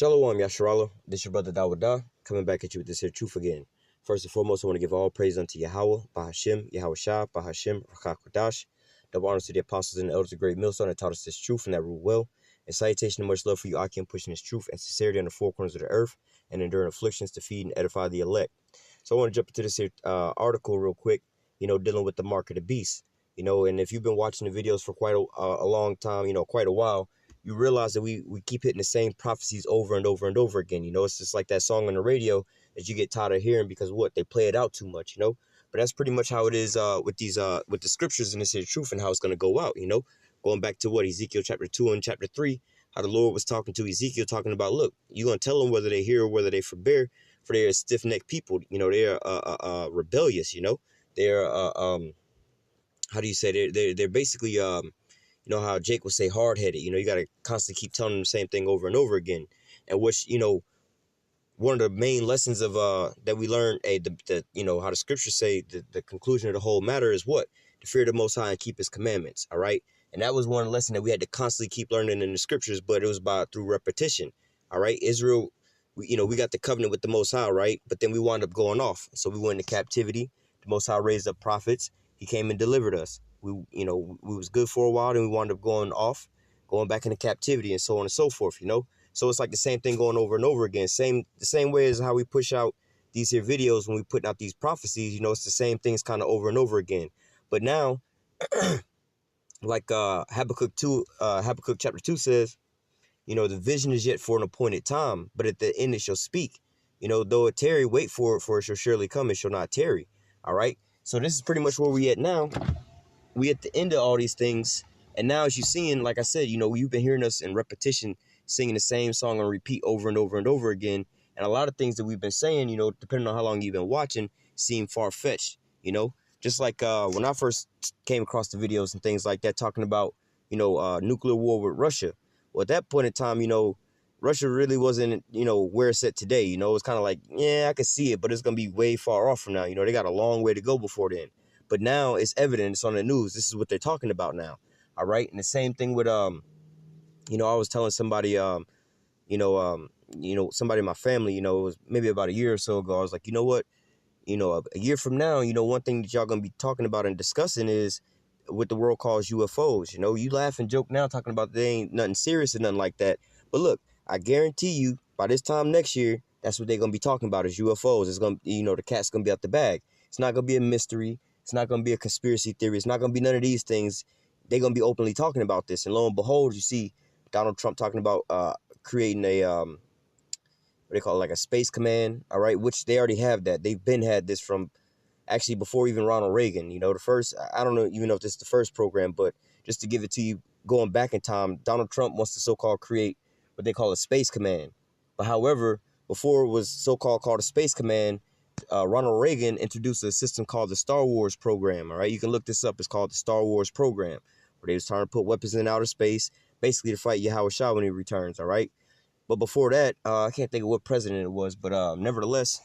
Shalom, Yasharallah. This your brother Dawadah, coming back at you with this here truth again. First and foremost, I want to give all praise unto Yahawah, Bahashim, YAHAWASHI, Bahashim, Rakakwadash. Double honors to the apostles and the elders of Great Millstone that taught us this truth and that rule well. And salutation and much love for you, Akim, pushing this truth and sincerity on the four corners of the earth and enduring afflictions to feed and edify the elect. So I want to jump into this here article real quick, dealing with the mark of the beast. And if you've been watching the videos for quite a long time, quite a while, you realize that we keep hitting the same prophecies over and over and over again. It's just like that song on the radio that you get tired of hearing because they play it out too much, But that's pretty much how it is with the scriptures and this here truth and how it's going to go out, Going back to Ezekiel chapter 2 and chapter 3, how the Lord was talking to Ezekiel, talking about, look, you're going to tell them whether they hear or whether they forbear, for they are stiff-necked people, they're rebellious, they're, how do you say, they're basically, how Jake would say hard-headed, you got to constantly keep telling them the same thing over and over again. And which, one of the main lessons of that we learned, how the scriptures say the conclusion of the whole matter is what? To fear the Most High and keep his commandments, all right? And that was one lesson that we had to constantly keep learning in the scriptures, but it was through repetition, all right? Israel, we got the covenant with the Most High, right? But then we wound up going off. So we went into captivity. The Most High raised up prophets. He came and delivered us. We was good for a while, then we wound up going off, going back into captivity and so on and so forth, So it's like the same thing going over and over again. The same way as how we push out these here videos when we put out these prophecies, it's the same things kind of over and over again. But now, like Habakkuk chapter 2 says, the vision is yet for an appointed time, but at the end it shall speak. Though it tarry, wait for it, for it shall surely come, it shall not tarry. All right. So this is pretty much where we at now. We at the end of all these things. And now as you're seeing, like I said, you've been hearing us in repetition, singing the same song on repeat over and over and over again. And a lot of things that we've been saying, depending on how long you've been watching, seem far-fetched, Just like when I first came across the videos and things like that, talking about, nuclear war with Russia. Well, at that point in time, Russia really wasn't, where it's at today. It's kind of like, yeah, I could see it, but it's going to be way far off from now. They got a long way to go before then. But now it's evident. It's on the news. This is what they're talking about now. All right. And the same thing with, I was telling somebody, somebody in my family, it was maybe about a year or so ago. I was like, you know what? A year from now, one thing that y'all going to be talking about and discussing is what the world calls UFOs. You laugh and joke now talking about they ain't nothing serious or nothing like that. But look, I guarantee you by this time next year, that's what they're going to be talking about is UFOs. It's going to, the cat's going to be out the bag. It's not going to be a mystery. It's not going to be a conspiracy theory. It's not going to be none of these things. They're going to be openly talking about this. And lo and behold, you see Donald Trump talking about creating a, what they call it, like a space command, all right, which they already have that. They've been had this from actually before even Ronald Reagan. The first, I don't even know if this is the first program, but just to give it to you, going back in time, Donald Trump wants to so-called create what they call a space command. But however, before it was so-called called a space command, Ronald Reagan introduced a system called the Star Wars program. All right, you can look this up. It's called the Star Wars program, where they was trying to put weapons in outer space, basically to fight YAHAWASHI when he returns. All right, but before that, I can't think of what president it was, but nevertheless,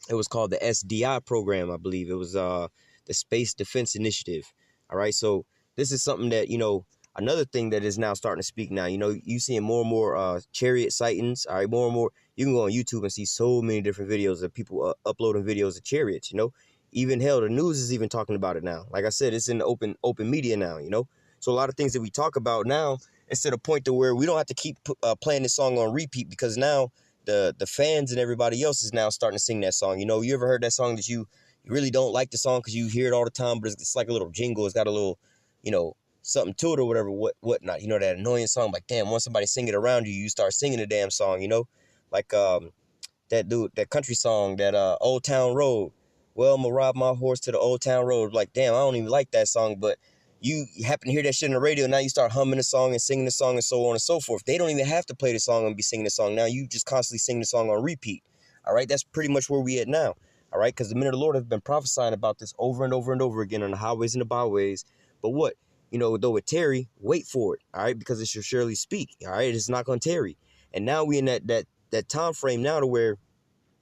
it was called the SDI program. I believe it was the Space Defense Initiative. All right, so this is something that another thing that is now starting to speak now. You seeing more and more chariot sightings. All right, more and more. You can go on YouTube and see so many different videos of people uploading videos of chariots, Even hell, the news is even talking about it now. Like I said, it's in the open media now, So a lot of things that we talk about now, it's to the point to where we don't have to keep playing this song on repeat because now the fans and everybody else is now starting to sing that song. You ever heard that song that you really don't like the song because you hear it all the time, but it's like a little jingle. It's got a little, something to it or whatever, whatnot. That annoying song, like, damn, once somebody sing it around you, you start singing the damn song, Like that dude, that country song, that Old Town Road. Well, I'm gonna ride my horse to the Old Town Road. Like, damn, I don't even like that song, but you happen to hear that shit on the radio, now you start humming the song and singing the song and so on and so forth. They don't even have to play the song and be singing the song. Now you just constantly sing the song on repeat. All right, that's pretty much where we at now. All right, because the men of the Lord have been prophesying about this over and over and over again on the highways and the byways. But what? Though it tarry, wait for it. All right, because it shall surely speak. All right, it's not going to tarry. And now we in that time frame now to where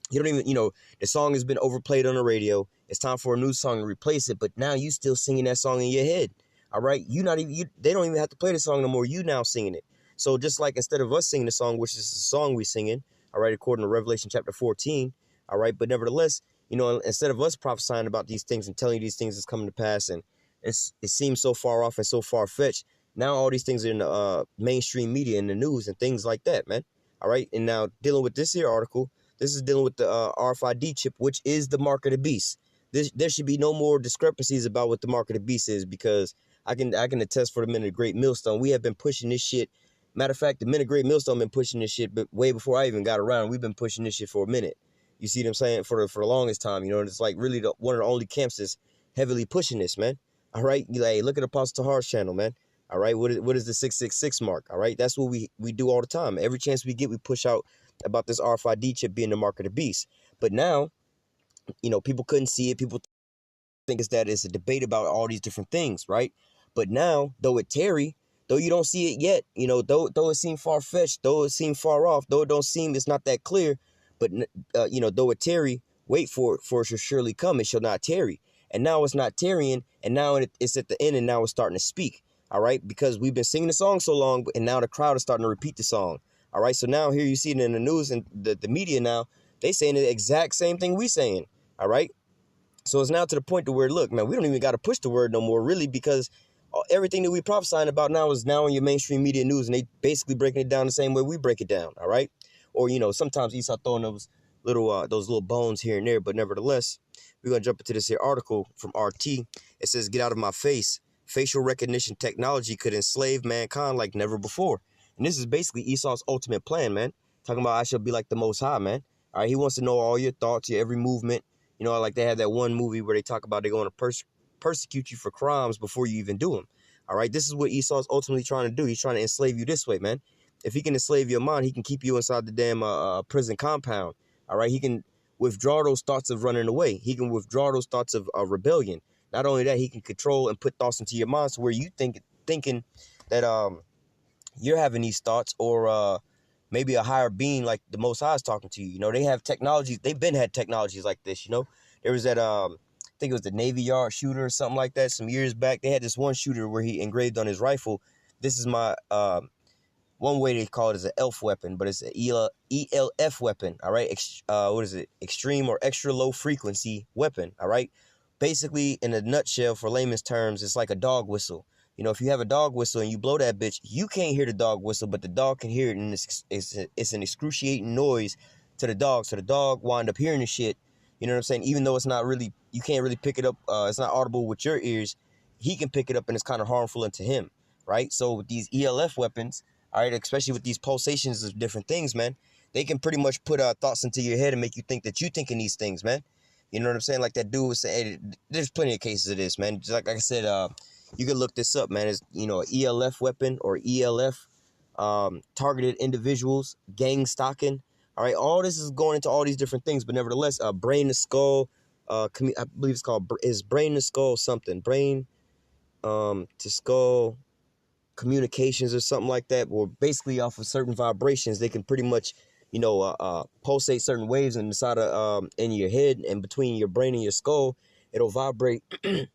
you don't even, the song has been overplayed on the radio. It's time for a new song to replace it. But now you still singing that song in your head. All right, they don't even have to play the song no more. You now singing it. So just like instead of us singing the song, which is the song we singing, all right, according to Revelation chapter 14, all right, but nevertheless, you know, instead of us prophesying about these things and telling you these things is coming to pass, and it seems so far off and so far-fetched, now all these things are in the mainstream media and the news and things like that, man. All right, and now dealing with this here article, this is dealing with the RFID chip, which is the mark of the beast. There should be no more discrepancies about what the mark of the beast is, because I can attest for the Men of the Great Millstone. We have been pushing this shit. Matter of fact, the Men of the Great Millstone been pushing this shit, but way before I even got around. We've been pushing this shit for a minute. You see what I'm saying? For the longest time, you know, and it's like really one of the only camps that's heavily pushing this, man. All right, you like look at Apostle Tahar's channel, man. All right, what is the 666 mark? All right, that's what we do all the time. Every chance we get, we push out about this RFID chip being the mark of the beast. But now, you know, people couldn't see it. People think it's a debate about all these different things, right? But now, though it tarry, though you don't see it yet, you know, though it seems far-fetched, though it seems far off, though it don't seem it's not that clear, but you know, though it tarry, wait for it shall surely come, it shall not tarry. And now it's not tarrying, and now it's at the end, and now it's starting to speak. All right, because we've been singing the song so long, and now the crowd is starting to repeat the song. All right, so now here you see it in the news and the media now, they saying the exact same thing we saying. All right, so it's now to the point to where, look, man, we don't even got to push the word no more, really, because everything that we prophesying about now is now in your mainstream media news, and they basically breaking it down the same way we break it down. All right, or you know, sometimes Esau throwing those little bones here and there, but nevertheless, we're gonna jump into this here article from RT. It says, "Get out of my face. Facial recognition technology could enslave mankind like never before." And this is basically Esau's ultimate plan, man. Talking about I shall be like the Most High, man. All right, he wants to know all your thoughts, your every movement. You know, like they had that one movie where they talk about they're going to persecute you for crimes before you even do them. All right, this is what Esau's ultimately trying to do. He's trying to enslave you this way, man. If he can enslave your mind, he can keep you inside the damn prison compound. All right, he can withdraw those thoughts of running away. He can withdraw those thoughts of rebellion. Not only that, he can control and put thoughts into your mind to where you thinking that you're having these thoughts, or maybe a higher being like the Most High is talking to you. You know, they have technologies. They've been had technologies like this. You know, there was that I think it was the Navy Yard shooter or something like that some years back. They had this one shooter where he engraved on his rifle, "This is my one way they call it is an ELF weapon, but it's an ELF weapon. All right, what is it? Extreme or extra low frequency weapon. All right." Basically, in a nutshell, for layman's terms, it's like a dog whistle. You know, if you have a dog whistle and you blow that bitch, you can't hear the dog whistle, but the dog can hear it, and it's an excruciating noise to the dog. So the dog wind up hearing the shit. You know what I'm saying? Even though it's not really, you can't really pick it up. It's not audible with your ears. He can pick it up, and it's kind of harmful into him, right? So with these ELF weapons, all right, especially with these pulsations of different things, man, they can pretty much put thoughts into your head and make you think that you thinking these things, man. You know what I'm saying? Like that dude was saying, there's plenty of cases of this, man. Just like I said, you can look this up, man. It's, you know, an ELF weapon or ELF, targeted individuals, gang stalking. All right, all this is going into all these different things, but nevertheless, brain to skull, I believe it's called, is brain to skull something, brain to skull communications or something like that, or basically off of certain vibrations, they can pretty much, you know, pulsate certain waves inside of in your head and between your brain and your skull. It'll vibrate and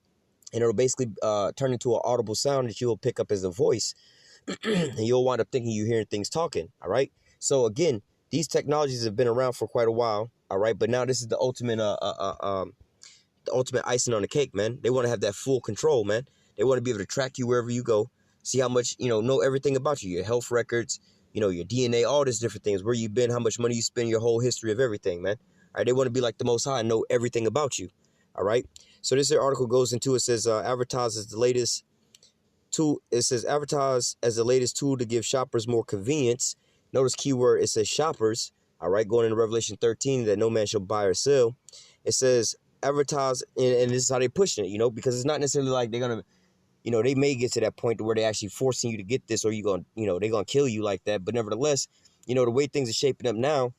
it'll basically turn into an audible sound that you'll pick up as a voice, and you'll wind up thinking you're hearing things talking. All right, so again, these technologies have been around for quite a while. All right, but now this is the ultimate icing on the cake, man. They want to have that full control, man. They want to be able to track you wherever you go, see how much, you know everything about you, your health records, you know, your DNA, all these different things, where you've been, how much money you spend, your whole history of everything, man. All right, they want to be like the Most High and know everything about you. All right, so this here article goes into, it says, advertise as the latest tool. It says advertise as the latest tool to give shoppers more convenience. Notice keyword, it says shoppers. All right, going into Revelation 13, that no man shall buy or sell. It says advertise, and this is how they're pushing it, you know, because it's not necessarily like they're gonna, you know, they may get to that point to where they're actually forcing you to get this, or you gonna, you know, they're gonna kill you like that. But nevertheless, you know, the way things are shaping up now,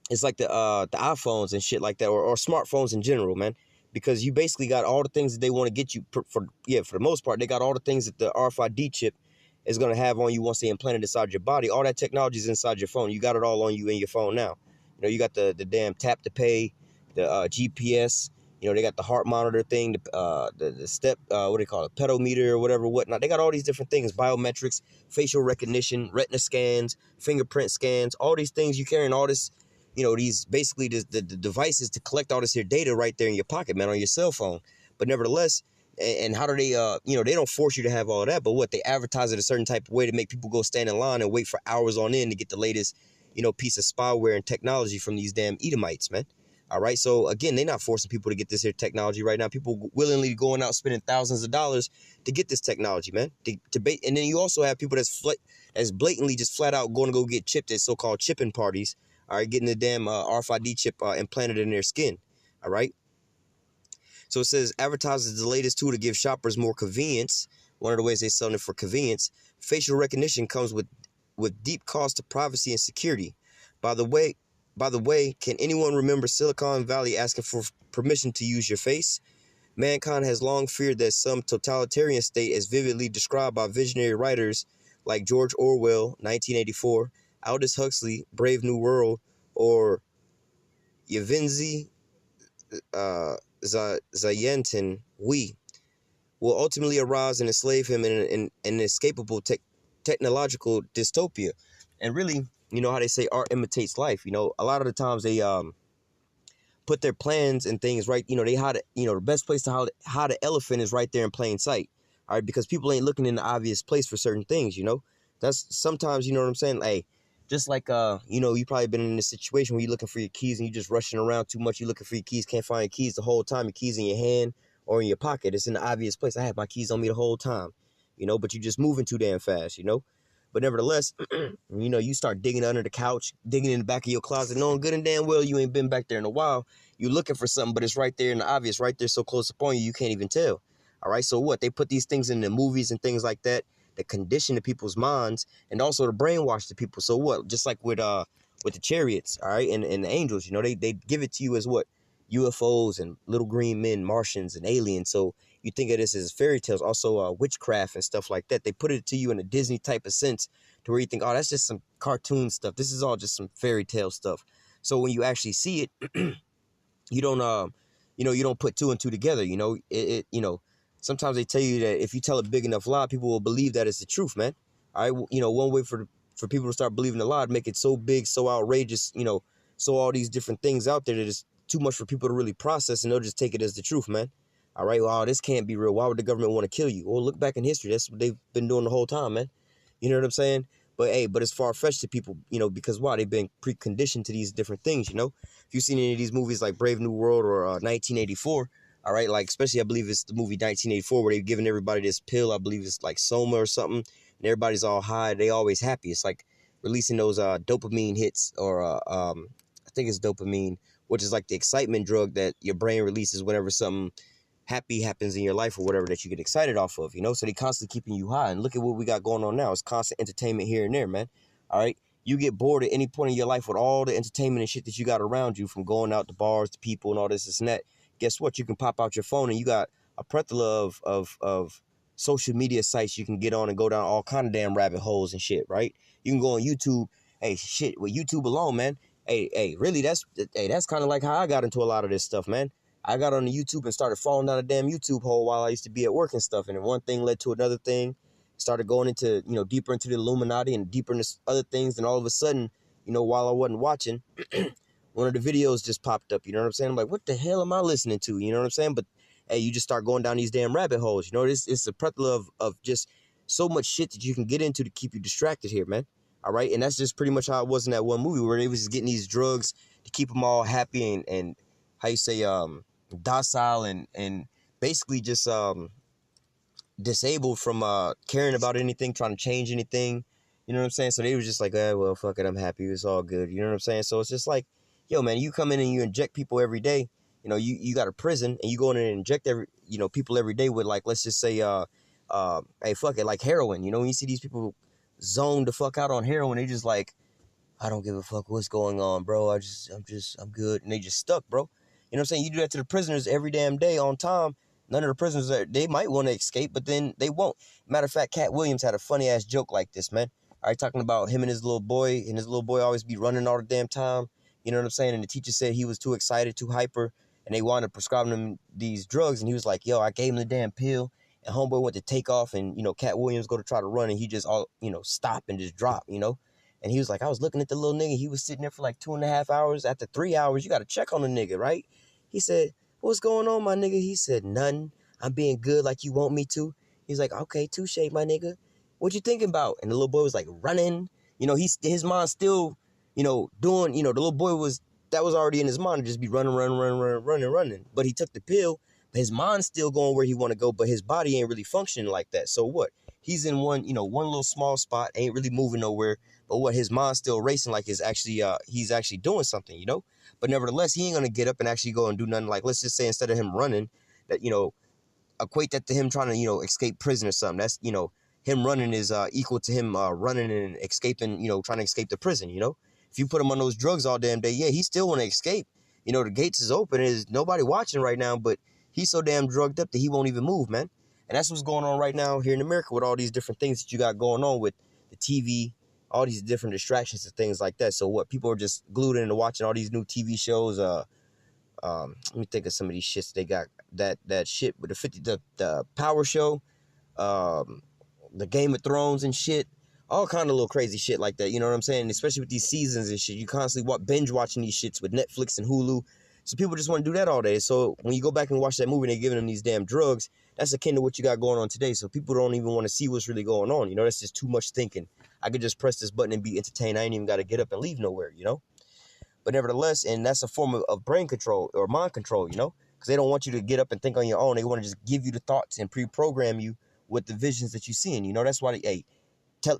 it's like the iPhones and shit like that, or smartphones in general, man. Because you basically got all the things that they want to get you for the most part. They got all the things that the RFID chip is going to have on you once they implant it inside your body. All that technology is inside your phone. You got it all on you in your phone now. You know, you got the damn tap to pay, the GPS, You know, they got the heart monitor thing, the step, what do they call it, pedometer or whatever, whatnot. They got all these different things, biometrics, facial recognition, retina scans, fingerprint scans, all these things you carrying, all this, you know, these basically the devices to collect all this here data right there in your pocket, man, on your cell phone. But nevertheless, and how do they, you know, they don't force you to have all of that, but what, they advertise it a certain type of way to make people go stand in line and wait for hours on end to get the latest, you know, piece of spyware and technology from these damn Edomites, man. All right, so again, they're not forcing people to get this here technology right now. People willingly going out spending thousands of dollars to get this technology, man. And then you also have people that's blatantly just flat out going to go get chipped at so-called chipping parties. All right, getting the damn RFID chip implanted in their skin. All right. So it says advertises the latest tool to give shoppers more convenience. One of the ways they're selling it for convenience. Facial recognition comes with deep cost to privacy and security. By the way, can anyone remember Silicon Valley asking for permission to use your face? Mankind has long feared that some totalitarian state, as vividly described by visionary writers like George Orwell, 1984, Aldous Huxley, Brave New World, or Yevgeny Zayantin, will ultimately arise and enslave him in an inescapable technological dystopia. And really, you know how they say art imitates life. You know, a lot of the times they put their plans and things right. You know, they hide it. You know, the best place to hide the elephant is right there in plain sight. All right, because people ain't looking in the obvious place for certain things. You know, that's sometimes, you know what I'm saying. Hey, just like you know, you probably been in a situation where you're looking for your keys and you just rushing around too much. You looking for your keys, can't find your keys the whole time. Your keys in your hand or in your pocket. It's in the obvious place. I had my keys on me the whole time. You know, but you're just moving too damn fast. You know. But nevertheless, you know, you start digging under the couch, digging in the back of your closet, knowing good and damn well you ain't been back there in a while. You're looking for something, but it's right there in the obvious, right there so close upon you, you can't even tell. All right, so what? They put these things in the movies and things like that condition the people's minds and also to brainwash the people. So what? Just like with the chariots, all right, and the angels, you know, they give it to you as what? UFOs and little green men, Martians and aliens. So you think of this as fairy tales, also witchcraft and stuff like that. They put it to you in a Disney type of sense to where you think, oh, that's just some cartoon stuff. This is all just some fairy tale stuff. So when you actually see it, you don't, you know, you don't put two and two together. You know, you know, sometimes they tell you that if you tell a big enough lie, people will believe that it's the truth, man. All right, you know, one way for people to start believing the lie, make it so big, so outrageous, you know, so all these different things out there that it's too much for people to really process, and they'll just take it as the truth, man. All right, well, this can't be real. Why would the government want to kill you? Well, look back in history. That's what they've been doing the whole time, man. You know what I'm saying? But hey, but it's far-fetched to people, you know, because why? They've been preconditioned to these different things, you know. If you've seen any of these movies like Brave New World or 1984, all right, like especially I believe it's the movie 1984 where they've given everybody this pill. I believe it's like Soma or something, and everybody's all high. They always happy. It's like releasing those dopamine hits, or I think it's dopamine, which is like the excitement drug that your brain releases whenever something happy happens in your life or whatever that you get excited off of, you know. So they constantly keeping you high. And look at what we got going on now. It's constant entertainment here and there, man. All right, you get bored at any point in your life with all the entertainment and shit that you got around you, from going out to bars to people and all this and that. Guess what? You can pop out your phone and you got a plethora of social media sites you can get on and go down all kind of damn rabbit holes and shit, right? You can go on YouTube. Hey, shit, with YouTube alone, man. Hey, really, that's kind of like how I got into a lot of this stuff, man. I got on the YouTube and started falling down a damn YouTube hole while I used to be at work and stuff. And then one thing led to another thing. Started going into, you know, deeper into the Illuminati and deeper into other things. And all of a sudden, you know, while I wasn't watching, one of the videos just popped up. You know what I'm saying? I'm like, what the hell am I listening to? You know what I'm saying? But hey, you just start going down these damn rabbit holes. You know, it's a plethora of just so much shit that you can get into to keep you distracted here, man. All right. And that's just pretty much how it was in that one movie where they was just getting these drugs to keep them all happy and how you say, docile and basically just disabled from caring about anything, trying to change anything. You know what I'm saying? So they was just like, well, fuck it, I'm happy, it's all good. You know what I'm saying? So it's just like, yo, man, you come in and you inject people every day. You know, you got a prison and you go in and inject people every day with, like, let's just say hey, fuck it, like heroin. You know, when you see these people zoned the fuck out on heroin, they just like, I don't give a fuck what's going on, bro. I'm good. And they just stuck, bro. You know what I'm saying? You do that to the prisoners every damn day on time. None of the prisoners, they might want to escape, but then they won't. Matter of fact, Cat Williams had a funny-ass joke like this, man. All right, talking about him and his little boy, always be running all the damn time. You know what I'm saying? And the teacher said he was too excited, too hyper. and they wound up prescribing him these drugs, and he was like, yo, I gave him the damn pill, and homeboy went to take off, and, you know, Cat Williams go to try to run, and he just all, you know, stop and just drop, you know. And he was like, I was looking at the little nigga, he was sitting there for like 2.5 hours. After 3 hours, you got to check on the nigga, right? He said, what's going on, my nigga? He said, nothing. I'm being good like you want me to. He's like, okay, touche, my nigga. What you thinking about? And the little boy was like running. You know, his mind still, you know, doing, you know, the little boy was, that was already in his mind to just be running. But he took the pill, but his mind's still going where he want to go, but his body ain't really functioning like that. So what? He's in one, you know, one little small spot, ain't really moving nowhere. But what, his mind's still racing like he's actually doing something, you know? But nevertheless, he ain't going to get up and actually go and do nothing. Like, let's just say instead of him running, that, you know, equate that to him trying to, you know, escape prison or something. That's, you know, him running is equal to him running and escaping, you know, trying to escape the prison, you know? If you put him on those drugs all damn day, yeah, he still want to escape. You know, the gates is open. There's nobody watching right now, but he's so damn drugged up that he won't even move, man. And that's what's going on right now here in America with all these different things that you got going on with the TV, all these different distractions and things like that. So what, people are just glued into watching all these new TV shows. Let me think of some of these shits they got. That shit with the Power Show, the Game of Thrones and shit, all kind of little crazy shit like that. You know what I'm saying? Especially with these seasons and shit, you constantly binge watching these shits with Netflix and Hulu. So people just want to do that all day. So when you go back and watch that movie and they're giving them these damn drugs, that's akin to what you got going on today. So people don't even want to see what's really going on. You know, that's just too much thinking. I could just press this button and be entertained. I ain't even got to get up and leave nowhere, you know? But nevertheless, and that's a form of brain control or mind control, you know? Because they don't want you to get up and think on your own. They want to just give you the thoughts and pre-program you with the visions that you're seeing. You know, that's why,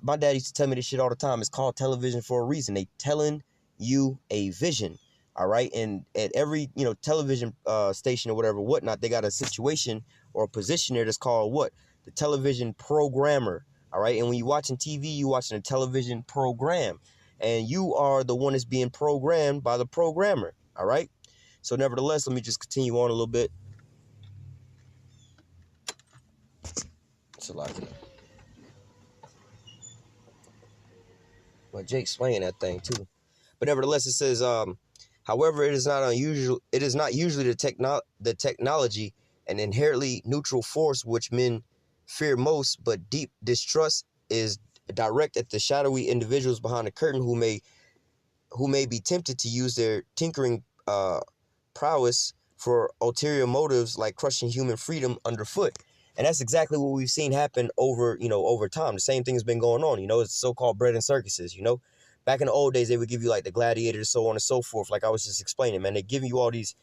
my dad used to tell me this shit all the time. It's called television for a reason. They telling you a vision, all right? And at every, you know, television station or whatever, whatnot, they got a situation or a position there that's called what? The television programmer, all right? And when you're watching TV, you're watching a television program. And you are the one that's being programmed by the programmer, all right? So nevertheless, let me just continue on a little bit. It's a lot of it. Well, Jake's swinging that thing too. But nevertheless, it says, however, it is not unusual. It is not usually the technology, an inherently neutral force which men fear most, but deep distrust is direct at the shadowy individuals behind the curtain who may be tempted to use their tinkering prowess for ulterior motives like crushing human freedom underfoot. And that's exactly what we've seen happen over time. The same thing has been going on. You know, it's so-called bread and circuses, you know. Back in the old days, they would give you like the gladiators, so on and so forth, like I was just explaining, man. They're giving you all these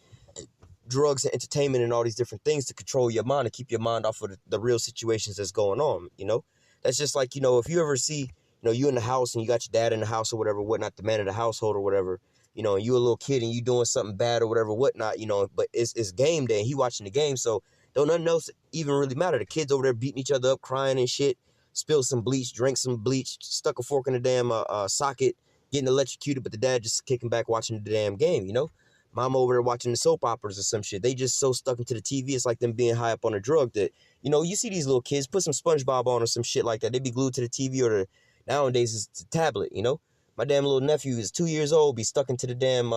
drugs and entertainment and all these different things to control your mind, to keep your mind off of the real situations that's going on, you know. That's just like, you know, if you ever see, you know, you in the house and you got your dad in the house or whatever, whatnot, the man of the household or whatever, you know, and you a little kid and you doing something bad or whatever, whatnot, you know, but it's game day and he watching the game, so don't nothing else even really matter. The kids over there beating each other up, crying and shit, spilled some bleach, drank some bleach, stuck a fork in the damn socket, getting electrocuted, but the dad just kicking back watching the damn game, you know? Mom over there watching the soap operas or some shit. They just so stuck into the TV. It's like them being high up on a drug that, you know, you see these little kids, put some SpongeBob on or some shit like that. They be glued to the TV or nowadays it's the tablet, you know? My damn little nephew is 2 years old, be stuck into the damn,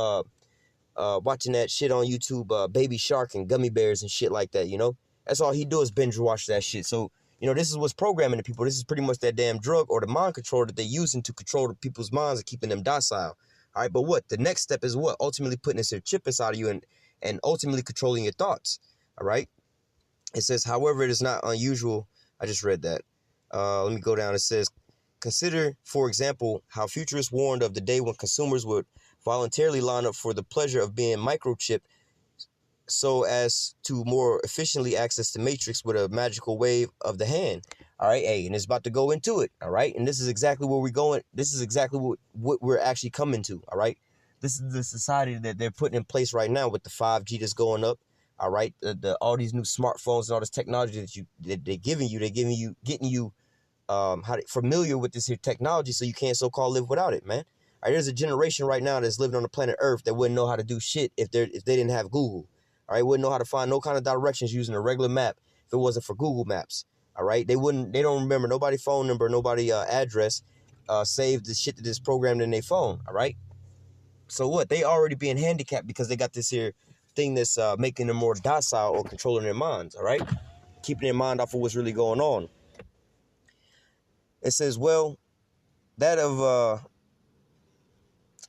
watching that shit on YouTube, Baby Shark and Gummy Bears and shit like that, you know? That's all he do is binge watch that shit. So, you know, this is what's programming the people. This is pretty much that damn drug or the mind control that they're using to control the people's minds and keeping them docile. All right, but what? The next step is what? Ultimately putting this chip inside of you and ultimately controlling your thoughts. All right? It says, however, it is not unusual. I just read that. Let me go down. It says, consider, for example, how futurists warned of the day when consumers would voluntarily line up for the pleasure of being microchipped so as to more efficiently access the matrix with a magical wave of the hand. All right, hey, and it's about to go into it, all right? And this is exactly where we're going. This is exactly what we're actually coming to, all right? This is the society that they're putting in place right now with the 5G that's going up, all right? All these new smartphones and all this technology that they're giving you, getting you familiar with this here technology so you can't so-called live without it, man. All right, there's a generation right now that's living on the planet Earth that wouldn't know how to do shit if they didn't have Google. All right, wouldn't know how to find no kind of directions using a regular map if it wasn't for Google Maps. All right, they don't remember nobody phone number, nobody address, save the shit that is programmed in their phone. All right, so what? They already being handicapped because they got this here thing that's making them more docile or controlling their minds, all right? Keeping their mind off of what's really going on. It says, well, that of,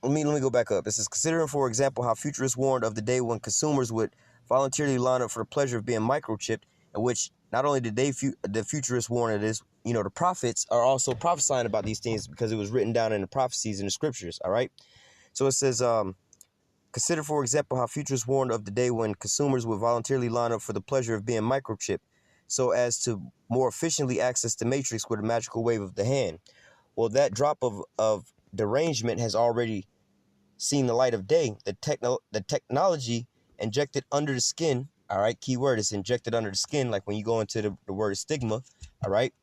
let me go back up. It says, considering, for example, how futurists warned of the day when consumers would voluntarily line up for the pleasure of being microchipped, in which not only did the futurists warn of this, you know, the prophets are also prophesying about these things because it was written down in the prophecies in the scriptures, all right? So it says, consider, for example, how futurists warned of the day when consumers would voluntarily line up for the pleasure of being microchipped so as to more efficiently access the matrix with a magical wave of the hand. Well, that drop of derangement has already seen the light of day. The technology injected under the skin, all right, key word is injected under the skin, like when you go into the word stigma, all right?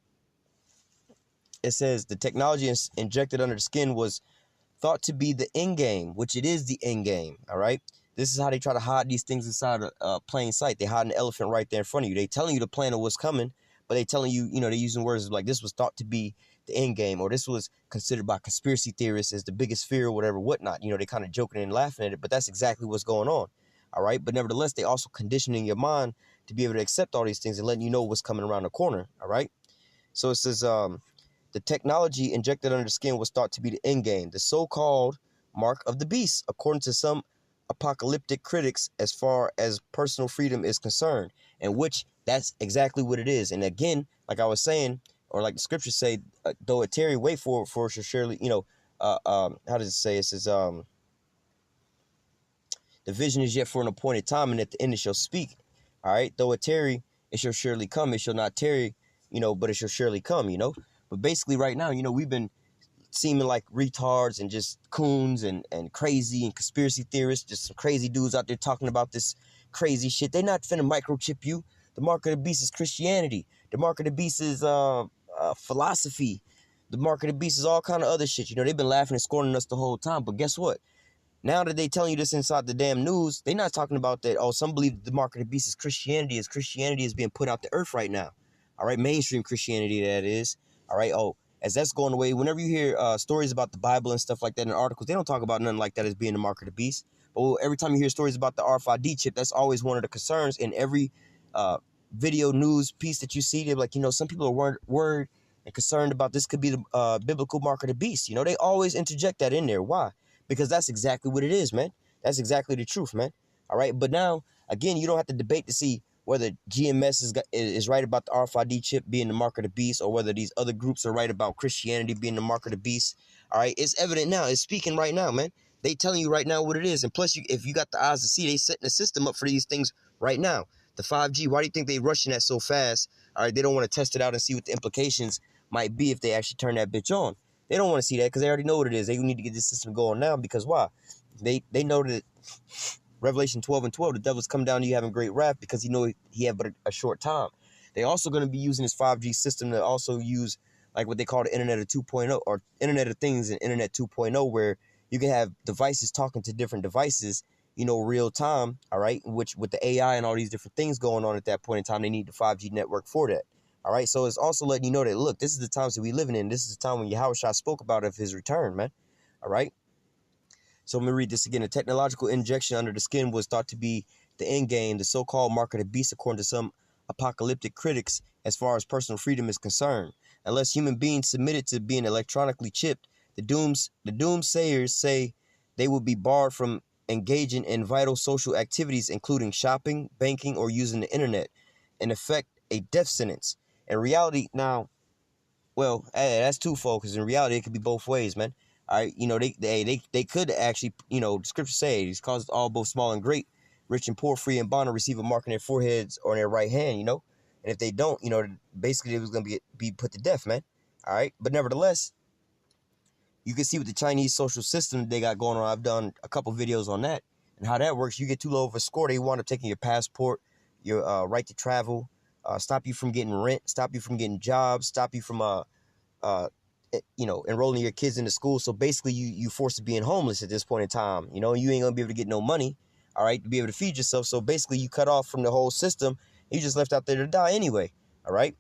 It says the technology injected under the skin was thought to be the end game, which it is the end game, all right? This is how they try to hide these things inside of plain sight. They hide an elephant right there in front of you. They telling you the plan of what's coming, but they telling you, you know, they're using words like this was thought to be the end game, or this was considered by conspiracy theorists as the biggest fear or whatever, whatnot. You know, they kind of joking and laughing at it, but that's exactly what's going on, all right? But nevertheless, they also conditioning your mind to be able to accept all these things and letting you know what's coming around the corner, all right? So it says, the technology injected under the skin was thought to be the end game, the so-called mark of the beast, according to some apocalyptic critics, as far as personal freedom is concerned, in which that's exactly what it is. And again, like I was saying, or like the scriptures say, though it tarry, wait for it shall surely, you know, how does it say? It says, the vision is yet for an appointed time, and at the end it shall speak. All right, though it tarry, it shall surely come. It shall not tarry, you know, but it shall surely come, you know. But basically right now, you know, we've been seeming like retards and just coons and crazy and conspiracy theorists, just some crazy dudes out there talking about this crazy shit. They're not finna microchip you. The mark of the beast is Christianity. The mark of the beast is philosophy. The mark of the beast is all kind of other shit. You know, they've been laughing and scorning us the whole time. But guess what? Now that they telling you this inside the damn news, they're not talking about that, oh, some believe the mark of the beast is Christianity, as Christianity is being put out the earth right now. All right, mainstream Christianity, that is. All right, oh, as that's going away, whenever you hear stories about the Bible and stuff like that in articles, they don't talk about nothing like that as being the mark of the beast. But every time you hear stories about the RFID chip, that's always one of the concerns in every video news piece that you see. They're like, you know, some people are worried and concerned about this could be the biblical mark of the beast. You know, they always interject that in there. Why? Because that's exactly what it is, man. That's exactly the truth, man. All right, but now, again, you don't have to debate to see whether GMS is right about the RFID chip being the mark of the beast, or whether these other groups are right about Christianity being the mark of the beast. All right, it's evident now. It's speaking right now, man. They telling you right now what it is. And plus, if you got the eyes to see, they setting the system up for these things right now. The 5G, why do you think they rushing that so fast? All right, they don't want to test it out and see what the implications might be if they actually turn that bitch on. They don't want to see that because they already know what it is. They need to get this system going now because why? They know that Revelation 12:12, the devil's come down to you having great wrath because he know he had but a short time. They also going to be using this 5G system to also use like what they call the Internet of 2.0 or Internet of Things and Internet 2.0, where you can have devices talking to different devices, you know, real time, all right, which with the AI and all these different things going on at that point in time, they need the 5G network for that. All right, so it's also letting you know that, look, this is the times that we living in. This is the time when YAHAWASHI spoke about of his return, man. All right. So let me read this again. The technological injection under the skin was thought to be the end game, the so-called mark of the beast, according to some apocalyptic critics, as far as personal freedom is concerned. Unless human beings submitted to being electronically chipped, the doomsayers say they will be barred from engaging in vital social activities, including shopping, banking, or using the internet. In effect, a death sentence. In reality, now, well, that's twofold, because in reality, it could be both ways, man. All right, you know, they could actually, you know, the scripture say he's caused all both small and great, rich and poor, free and bond, to receive a mark on their foreheads or on their right hand, you know. And if they don't, you know, basically it was going to be put to death, man. All right, but nevertheless, you can see with the Chinese social system they got going on. I've done a couple videos on that and how that works. You get too low of a score, they wind up taking your passport, your right to travel, stop you from getting rent, stop you from getting jobs, stop you from you know, enrolling your kids into school. So basically you forced to being homeless at this point in time. You know, you ain't gonna be able to get no money, all right, to be able to feed yourself. So basically you cut off from the whole system. You just left out there to die anyway, all right?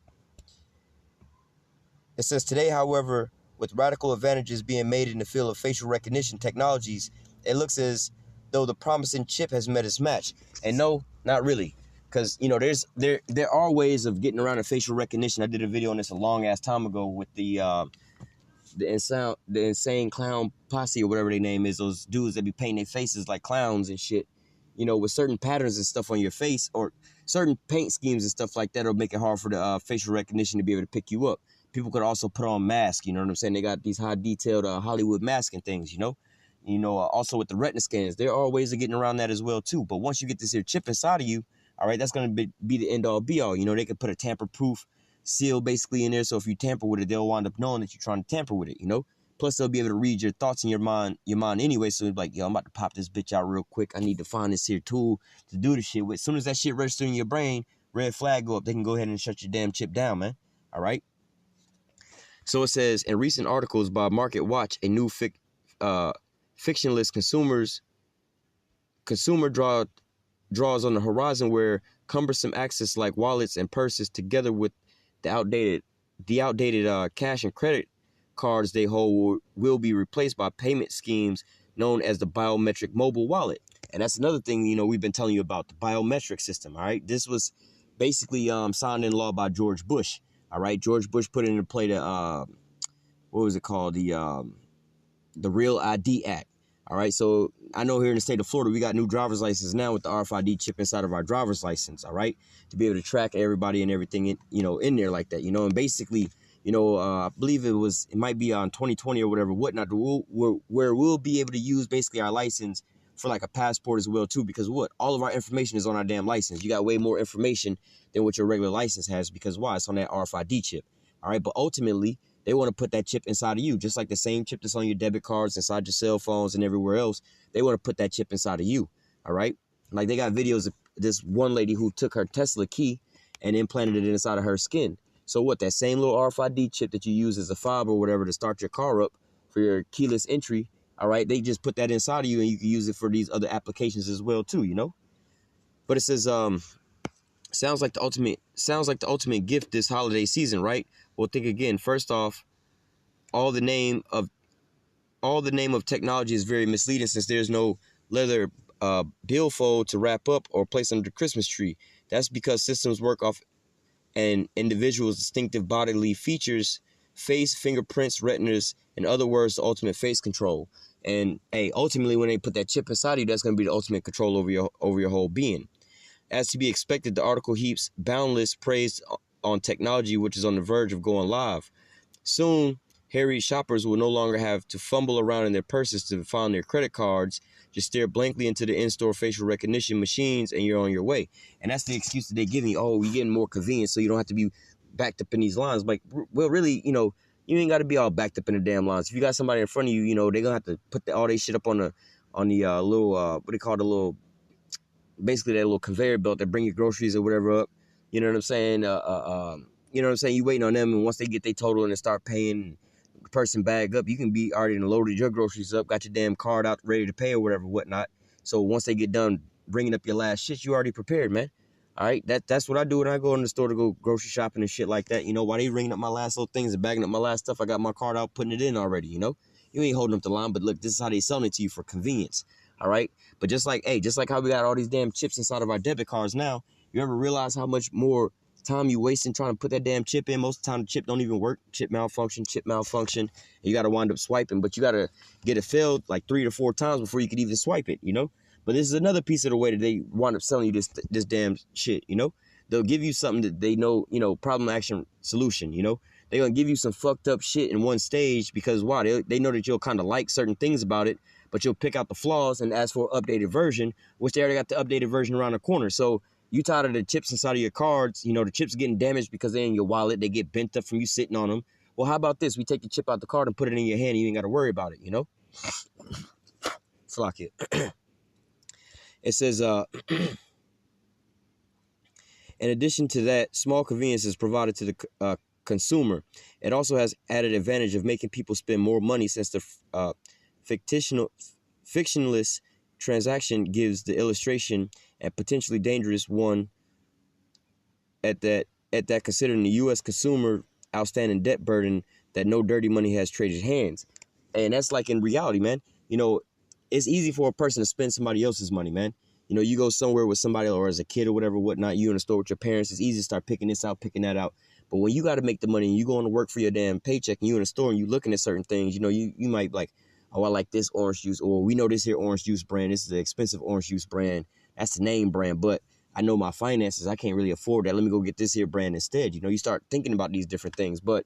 It says today, however, with radical advantages being made in the field of facial recognition technologies, it looks as though the promising chip has met its match. And no, not really. Because, you know, there are ways of getting around the facial recognition. I did a video on this a long ass time ago with the insane clown posse or whatever their name is. Those dudes that be painting their faces like clowns and shit. You know, with certain patterns and stuff on your face, or certain paint schemes and stuff like that will make it hard for the facial recognition to be able to pick you up. People could also put on masks, you know what I'm saying? They got these high detailed Hollywood masking things, you know? Also with the retina scans, there are ways of getting around that as well too. But once you get this here chip inside of you, all right, that's going to be the end all be all. You know, they could put a tamper-proof seal basically in there. So if you tamper with it, they'll wind up knowing that you're trying to tamper with it, you know? Plus, they'll be able to read your thoughts in your mind anyway. So it's like, yo, I'm about to pop this bitch out real quick. I need to find this here tool to do this shit with. As soon as that shit registers in your brain, red flag go up. They can go ahead and shut your damn chip down, man. All right? So it says, in recent articles by Market Watch, a new fictionless consumer draws on the horizon where cumbersome access like wallets and purses together with the outdated cash and credit cards they hold will be replaced by payment schemes known as the biometric mobile wallet. And that's another thing, you know, we've been telling you about, the biometric system. All right, this was basically signed into law by George Bush. All right, George Bush put into play the what was it called, the Real ID Act. All right, so I know here in the state of Florida, we got new driver's license now with the RFID chip inside of our driver's license. All right, to be able to track everybody and everything in there like that, you know. And basically, you know, I believe it might be on 2020 or whatever, whatnot, where we'll be able to use basically our license for like a passport as well too, because all of our information is on our damn license. You got way more information than what your regular license has, because why? It's on that RFID chip. All right, but ultimately they want to put that chip inside of you, just like the same chip that's on your debit cards, inside your cell phones and everywhere else. They want to put that chip inside of you. All right, like they got videos of this one lady who took her Tesla key and implanted it inside of her skin. So what, that same little RFID chip that you use as a fob or whatever to start your car up for your keyless entry, all right, they just put that inside of you and you can use it for these other applications as well too, you know. But it says sounds like the ultimate gift this holiday season, right? Well, think again. First off, all the name of technology is very misleading, since there's no leather billfold to wrap up or place under the Christmas tree. That's because systems work off an individual's distinctive bodily features, face, fingerprints, retinas, in other words, the ultimate face control. And hey, ultimately, when they put that chip inside of you, that's going to be the ultimate control over your whole being. As to be expected, the article heaps boundless praise on technology, which is on the verge of going live. Soon, harried shoppers will no longer have to fumble around in their purses to find their credit cards. Just stare blankly into the in-store facial recognition machines and you're on your way. And that's the excuse that they give me. Oh, you're getting more convenient, so you don't have to be backed up in these lines. Like, well, really, you know, you ain't got to be all backed up in the damn lines. If you got somebody in front of you, you know, they're going to have to put all their shit up on the little, what they call the little, basically that little conveyor belt that bring your groceries or whatever up. You know what I'm saying? You know what I'm saying? You waiting on them, and once they get their total and they start paying, the person bag up, you can be already loaded your groceries up, got your damn card out, ready to pay or whatever, whatnot. So once they get done bringing up your last shit, you already prepared, man. All right, that's what I do when I go in the store to go grocery shopping and shit like that. You know, while they ringing up my last little things and bagging up my last stuff, I got my card out, putting it in already, you know? You ain't holding up the line, but look, this is how they selling it to you for convenience, all right? But just like how we got all these damn chips inside of our debit cards now, you ever realize how much more time you wasting trying to put that damn chip in? Most of the time the chip don't even work. Chip malfunction. And you got to wind up swiping, but you got to get it filled like 3 to 4 times before you could even swipe it, you know? But this is another piece of the way that they wind up selling you this damn shit, you know? They'll give you something that they know, you know, problem, action, solution, you know? They're going to give you some fucked up shit in one stage because why? They know that you'll kind of like certain things about it, but you'll pick out the flaws and ask for an updated version, which they already got the updated version around the corner. So you tired of the chips inside of your cards, you know, the chips getting damaged because they're in your wallet. They get bent up from you sitting on them. Well, how about this? We take the chip out the card and put it in your hand and you ain't got to worry about it, you know? Flock it. It says, in addition to that, small convenience is provided to the consumer. It also has added advantage of making people spend more money, since the fictionless transaction gives the illustration and potentially dangerous one at that considering the U.S. consumer outstanding debt burden that no dirty money has traded hands. And that's like in reality, man. You know, it's easy for a person to spend somebody else's money, man. You know, you go somewhere with somebody, or as a kid or whatever, whatnot, you in the store with your parents, it's easy to start picking this out, picking that out. But when you got to make the money and you going to work for your damn paycheck and you in the store and you looking at certain things, you know, you might be like, oh, I like this orange juice, or we know this here orange juice brand. This is an expensive orange juice brand. That's the name brand, but I know my finances, I can't really afford that. Let me go get this here brand instead. You know, you start thinking about these different things. But,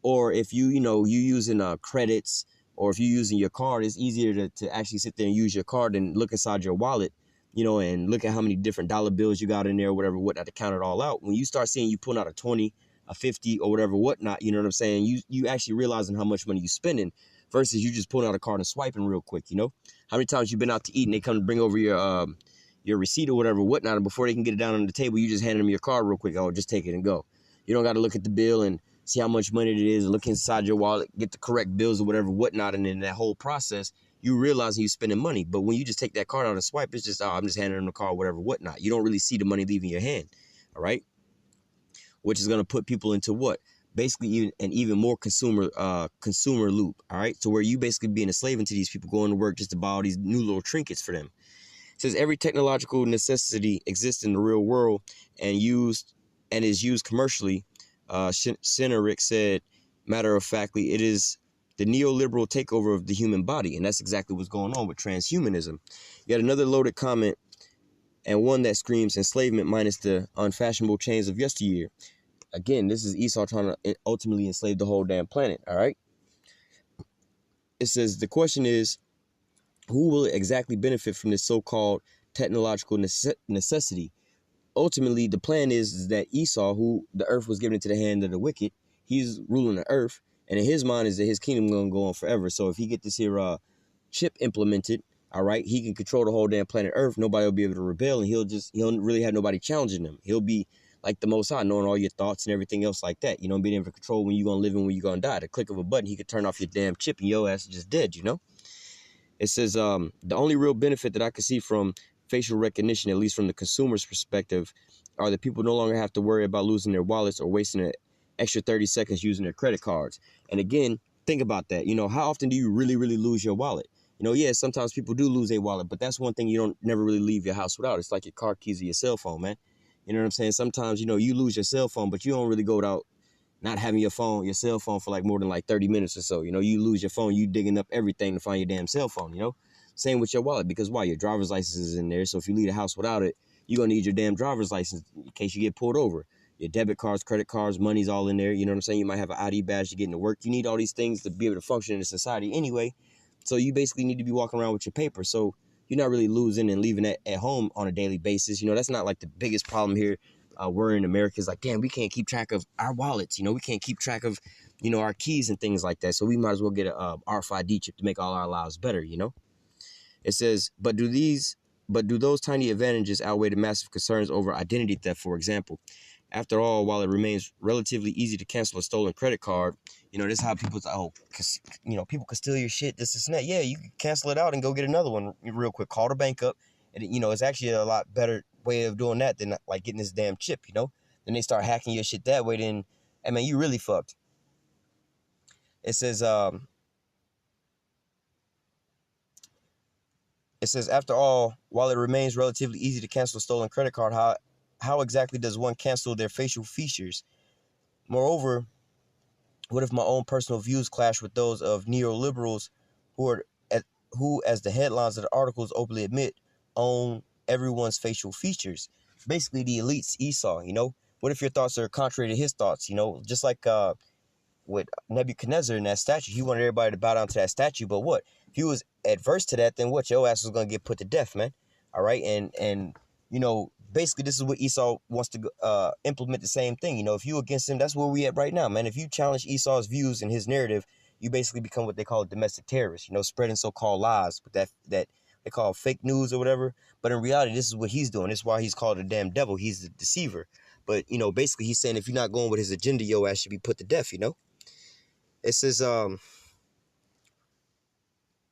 or if you using credits, or if you're using your card, it's easier to actually sit there and use your card and look inside your wallet, you know, and look at how many different dollar bills you got in there, whatever, whatnot, to count it all out. When you start seeing you pulling out a 20, a 50, or whatever, whatnot, you know what I'm saying? You actually realizing how much money you spending versus you just pulling out a card and swiping real quick, you know? How many times you've been out to eat and they come to bring over your receipt or whatever, whatnot, and before they can get it down on the table, you just hand them your card real quick. Oh, just take it and go. You don't got to look at the bill and see how much money it is, look inside your wallet, get the correct bills or whatever, whatnot, and in that whole process, you realize you're spending money. But when you just take that card out and swipe, it's just, oh, I'm just handing them the card, whatever, whatnot. You don't really see the money leaving your hand, all right? Which is going to put people into what? Basically an even more consumer loop, all right? So where you basically being a slave into these people, going to work just to buy all these new little trinkets for them. It says every technological necessity exists in the real world and is used commercially. Seneric said, matter of factly, it is the neoliberal takeover of the human body. And that's exactly what's going on with transhumanism. You got another loaded comment, and one that screams enslavement minus the unfashionable chains of yesteryear. Again, this is Esau trying to ultimately enslave the whole damn planet, all right? It says, the question is, who will exactly benefit from this so-called technological necessity? Ultimately, the plan is that Esau, who the earth was given into the hand of the wicked, he's ruling the earth, and in his mind is that his kingdom is going to go on forever. So if he get this here chip implemented, all right, he can control the whole damn planet Earth. Nobody will be able to rebel, and he'll really have nobody challenging him. He'll be like the Most High, knowing all your thoughts and everything else like that. You know, being able to control when you're going to live and when you're going to die. The click of a button, he could turn off your damn chip and your ass is just dead, you know? It says, the only real benefit that I could see from facial recognition, at least from the consumer's perspective, are that people no longer have to worry about losing their wallets or wasting an extra 30 seconds using their credit cards. And again, think about that. You know, how often do you really lose your wallet? You know, yeah, sometimes people do lose their wallet, but that's one thing you don't never really leave your house without. It's like your car keys or your cell phone, man. You know what I'm saying? Sometimes, you know, you lose your cell phone, but you don't really go without not having your cell phone for like more than like 30 minutes or so. You know, you lose your phone, you digging up everything to find your damn cell phone, you know? Same with your wallet, because why? Your driver's license is in there. So if you leave the house without it, you're going to need your damn driver's license in case you get pulled over. Your debit cards, credit cards, money's all in there. You know what I'm saying? You might have an ID badge to get into work. You need all these things to be able to function in society anyway. So you basically need to be walking around with your paper. So you're not really losing and leaving it at home on a daily basis. You know, that's not like the biggest problem here. We're in America is like, damn, we can't keep track of our wallets. You know, we can't keep track of, you know, our keys and things like that. So we might as well get a RFID chip to make all our lives better, you know? It says, but do those tiny advantages outweigh the massive concerns over identity theft, for example? After all, while it remains relatively easy to cancel a stolen credit card, you know, this is how people say, oh, cause, you know, people can steal your shit, this and that. Yeah, you can cancel it out and go get another one real quick. Call the bank up. And, you know, it's actually a lot better way of doing that than, like, getting this damn chip, you know? Then they start hacking your shit that way, then, I mean, you really fucked. It says, after all, while it remains relatively easy to cancel a stolen credit card, how exactly does one cancel their facial features? Moreover, what if my own personal views clash with those of neoliberals who, as the headlines of the articles openly admit, own everyone's facial features? Basically, the elites, Esau, you know? What if your thoughts are contrary to his thoughts, you know? Just like with Nebuchadnezzar in that statue, he wanted everybody to bow down to that statue, but what? If he was adverse to that, then what? Your ass was going to get put to death, man. All right? And you know, basically, this is what Esau wants to implement the same thing. You know, if you against him, that's where we at right now, man. If you challenge Esau's views and his narrative, you basically become what they call a domestic terrorist, you know, spreading so-called lies, but that they call fake news or whatever. But in reality, this is what he's doing. This is why he's called a damn devil. He's the deceiver. But, you know, basically he's saying if you're not going with his agenda, your ass should be put to death, you know? It says,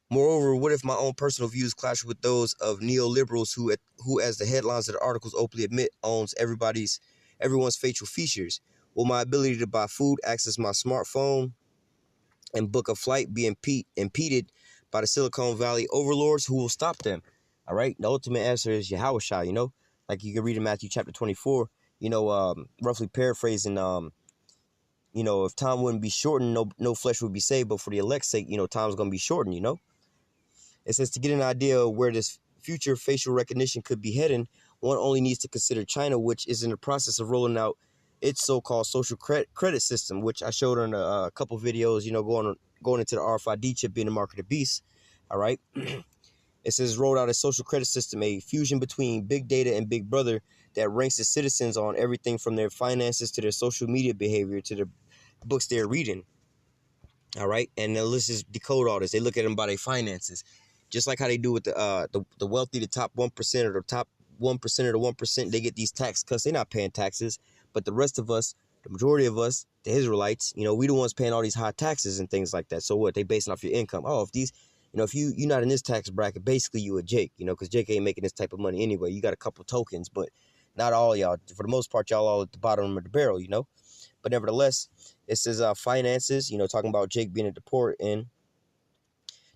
moreover, what if my own personal views clash with those of neoliberals who, as the headlines of the articles openly admit, owns everyone's facial features? Will my ability to buy food, access my smartphone, and book a flight be impeded by the Silicon Valley overlords who will stop them. All right. The ultimate answer is YAHAWASHI, you know, like you can read in Matthew chapter 24, you know, roughly paraphrasing, you know, if time wouldn't be shortened, no flesh would be saved. But for the elect's sake, you know, time's going to be shortened, you know. It says to get an idea of where this future facial recognition could be heading, one only needs to consider China, which is in the process of rolling out its so-called social credit system, which I showed on a couple videos, you know, going into the RFID chip being the mark of the beast. All right. It says rolled out a social credit system, a fusion between big data and Big Brother that ranks its citizens on everything from their finances to their social media behavior to the books they're reading. All right. And now let's just decode all this. They look at them by their finances, just like how they do with the wealthy, the top 1% or the top 1% or the 1%. They get these tax cuts. They're not paying taxes. But the rest of us, the majority of us, the Israelites, you know, we the ones paying all these high taxes and things like that. So what? They basing off your income. Oh, if these, you know, if you're not in this tax bracket, basically you a Jake, you know, because Jake ain't making this type of money anyway. You got a couple tokens, but not all y'all. For the most part, y'all all at the bottom of the barrel, you know. But nevertheless, it says finances, you know, talking about Jake being at the port and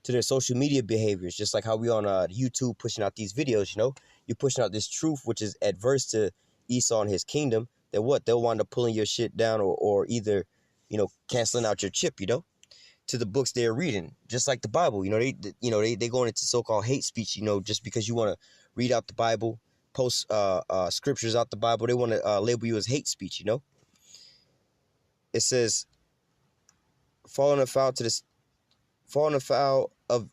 to their social media behaviors, just like how we on YouTube pushing out these videos, you know. You're pushing out this truth, which is adverse to Esau and his kingdom. Then what? They'll wind up pulling your shit down or either, you know, canceling out your chip, you know, to the books they're reading, just like the Bible. You know, they going into so-called hate speech, you know, just because you want to read out the Bible, post scriptures out the Bible, they want to label you as hate speech, you know. It says falling afoul of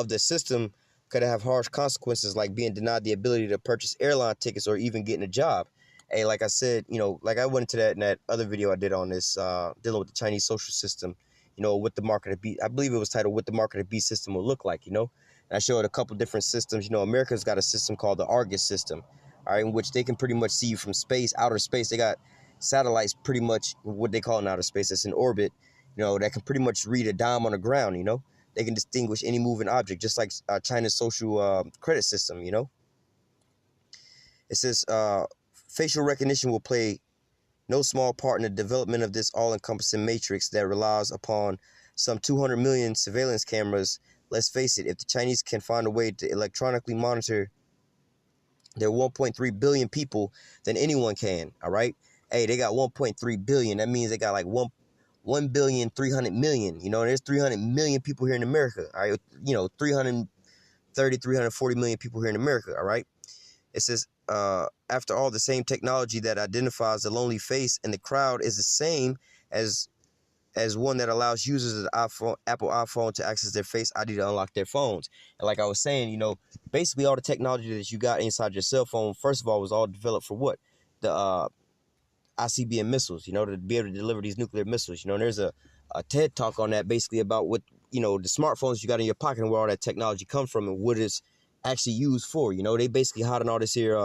the system could have harsh consequences, like being denied the ability to purchase airline tickets or even getting a job. Hey, like I said, you know, like I went into that in that other video I did on this, dealing with the Chinese social system, you know, what the mark of the beast, I believe it was titled What the Mark of the Beast System Will Look Like, you know. And I showed a couple different systems. You know, America's got a system called the Argus system, all right, in which they can pretty much see you from space, outer space. They got satellites pretty much what they call in outer space that's in orbit, you know, that can pretty much read a dime on the ground, you know. They can distinguish any moving object, just like China's social credit system, you know. It says facial recognition will play no small part in the development of this all-encompassing matrix that relies upon some 200 million surveillance cameras. Let's face it, if the Chinese can find a way to electronically monitor their 1.3 billion people, then anyone can, all right? Hey, they got 1.3 billion. That means they got like 1,300,000,000, you know, and there's 300 million people here in America, all right? You know, 340 million people here in America, all right? It says, after all, the same technology that identifies the lonely face in the crowd is the same as one that allows users of the Apple iPhone to access their Face ID to unlock their phones. And like I was saying, you know, basically all the technology that you got inside your cell phone, first of all, was all developed for what? The ICBM missiles, you know, to be able to deliver these nuclear missiles, you know. And there's a TED talk on that, basically about what, you know, the smartphones you got in your pocket and where all that technology comes from and what it's actually used for. You know, they basically hiding all this here.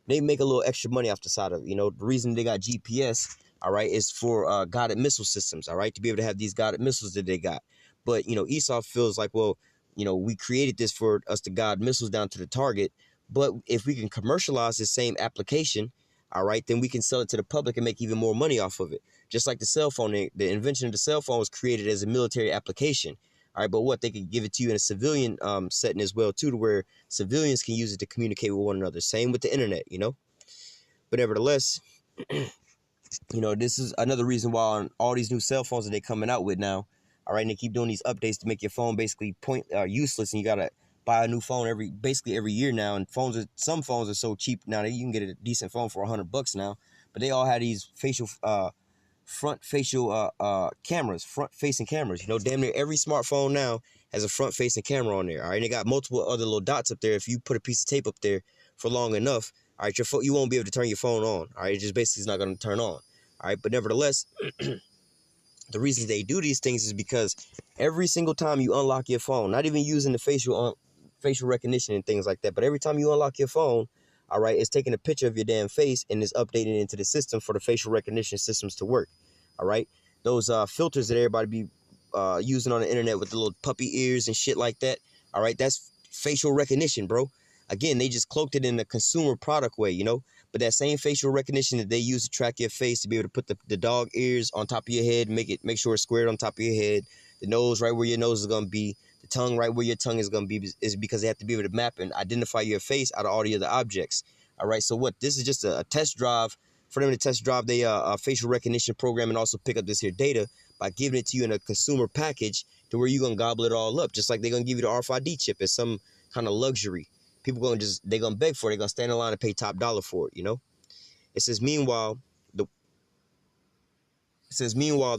They make a little extra money off the side of it. You know, the reason they got GPS, all right, is for guided missile systems, all right, to be able to have these guided missiles that they got. But, you know, Esau feels like, well, you know, we created this for us to guide missiles down to the target. But if we can commercialize this same application, all right, then we can sell it to the public and make even more money off of it. Just like the cell phone, the invention of the cell phone was created as a military application. All right, but what, they could give it to you in a civilian setting as well, too, to where civilians can use it to communicate with one another. Same with the internet, you know. But nevertheless, you know, this is another reason why on all these new cell phones that they're coming out with now, all right, and they keep doing these updates to make your phone basically useless, and you got to buy a new phone basically every year now. And some phones are so cheap now that you can get a decent phone for $100 now. But they all have these front-facing cameras. You know, damn near every smartphone now has a front-facing camera on there. All right, and they got multiple other little dots up there. If you put a piece of tape up there for long enough, all right, you won't be able to turn your phone on. All right, it just basically is not going to turn on. All right, but nevertheless, the reason they do these things is because every single time you unlock your phone, not even using the facial recognition and things like that, but every time you unlock your phone, all right, it's taking a picture of your damn face and it's updating it into the system for the facial recognition systems to work. All right, those filters that everybody be using on the internet with the little puppy ears and shit like that, all right, that's facial recognition, bro. Again, they just cloaked it in a consumer product way, you know. But that same facial recognition that they use to track your face, to be able to put the dog ears on top of your head, make sure it's squared on top of your head, the nose right where your nose is gonna be, the tongue right where your tongue is going to be is because they have to be able to map and identify your face out of all the other objects. All right, so what? This is just a test drive for them to test drive their facial recognition program and also pick up this here data by giving it to you in a consumer package to where you're going to gobble it all up, just like they're going to give you the RFID chip as some kind of luxury. People they're going to beg for it. They're going to stand in line and pay top dollar for it, you know? It says, meanwhile, the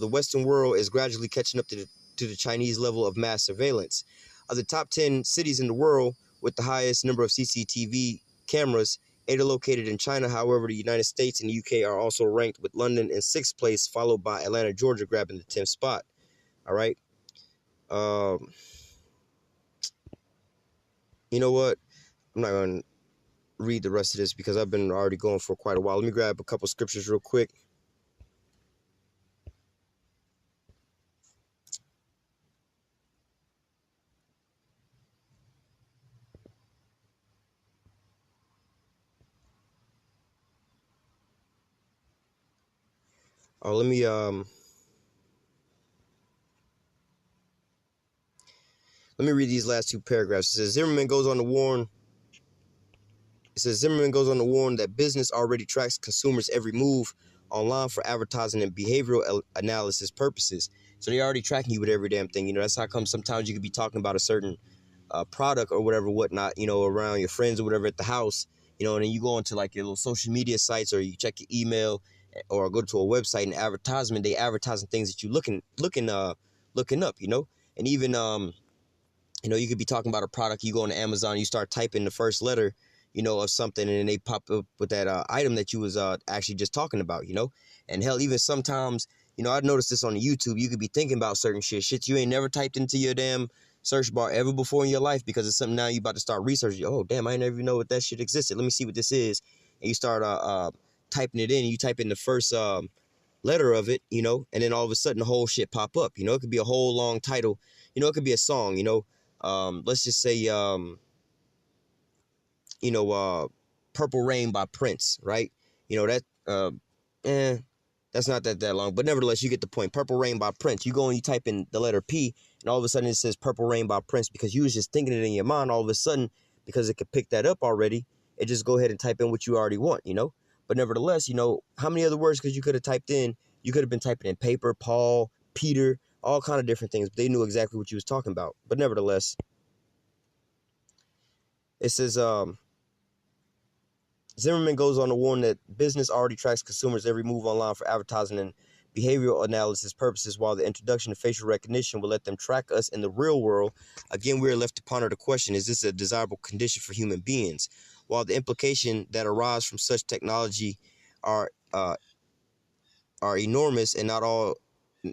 Western world is gradually catching up to the Chinese level of mass surveillance. Of the top 10 cities in the world with the highest number of CCTV cameras, 8 are located in China. However, the United States and the UK are also ranked, with London in 6th place, followed by Atlanta, Georgia, grabbing the 10th spot. All right. You know what? I'm not going to read the rest of this because I've been already going for quite a while. Let me grab a couple scriptures real quick. Let me read these last 2 paragraphs. It says Zimmerman goes on to warn that business already tracks consumers' every move online for advertising and behavioral analysis purposes. So they're already tracking you with every damn thing. You know, that's how come sometimes you could be talking about a certain product or whatever, whatnot, you know, around your friends or whatever at the house, you know, and then you go into like your little social media sites or you check your email or go to a website and advertisement, they advertising things that you looking up, you know, and even you know, you could be talking about a product, you go on Amazon, you start typing the first letter, you know, of something, and then they pop up with that item that you was actually just talking about, you know, and hell, even sometimes, you know, I noticed this on the YouTube, you could be thinking about certain shit you ain't never typed into your damn search bar ever before in your life because it's something now you about to start researching. Oh, damn, I never even know what that shit existed. Let me see what this is. And you start typing it in. You type in the first letter of it, you know, and then all of a sudden the whole shit pop up. You know, it could be a whole long title. You know, it could be a song, you know. Let's just say, you know, Purple Rain by Prince, right? You know, that, that's not that long, but nevertheless, you get the point. Purple Rain by Prince. You go and you type in the letter P, and all of a sudden it says Purple Rain by Prince because you was just thinking it in your mind. All of a sudden, because it could pick that up already, it just go ahead and type in what you already want, you know? But nevertheless, you know, how many other words because you could have typed in? You could have been typing in paper, Paul, Peter, all kind of different things, but they knew exactly what you was talking about. But nevertheless, it says, Zimmerman goes on to warn that business already tracks consumers' every move online for advertising and behavioral analysis purposes, while the introduction of facial recognition will let them track us in the real world. Again, we are left to ponder the question, is this a desirable condition for human beings? While the implication that arise from such technology are enormous and not all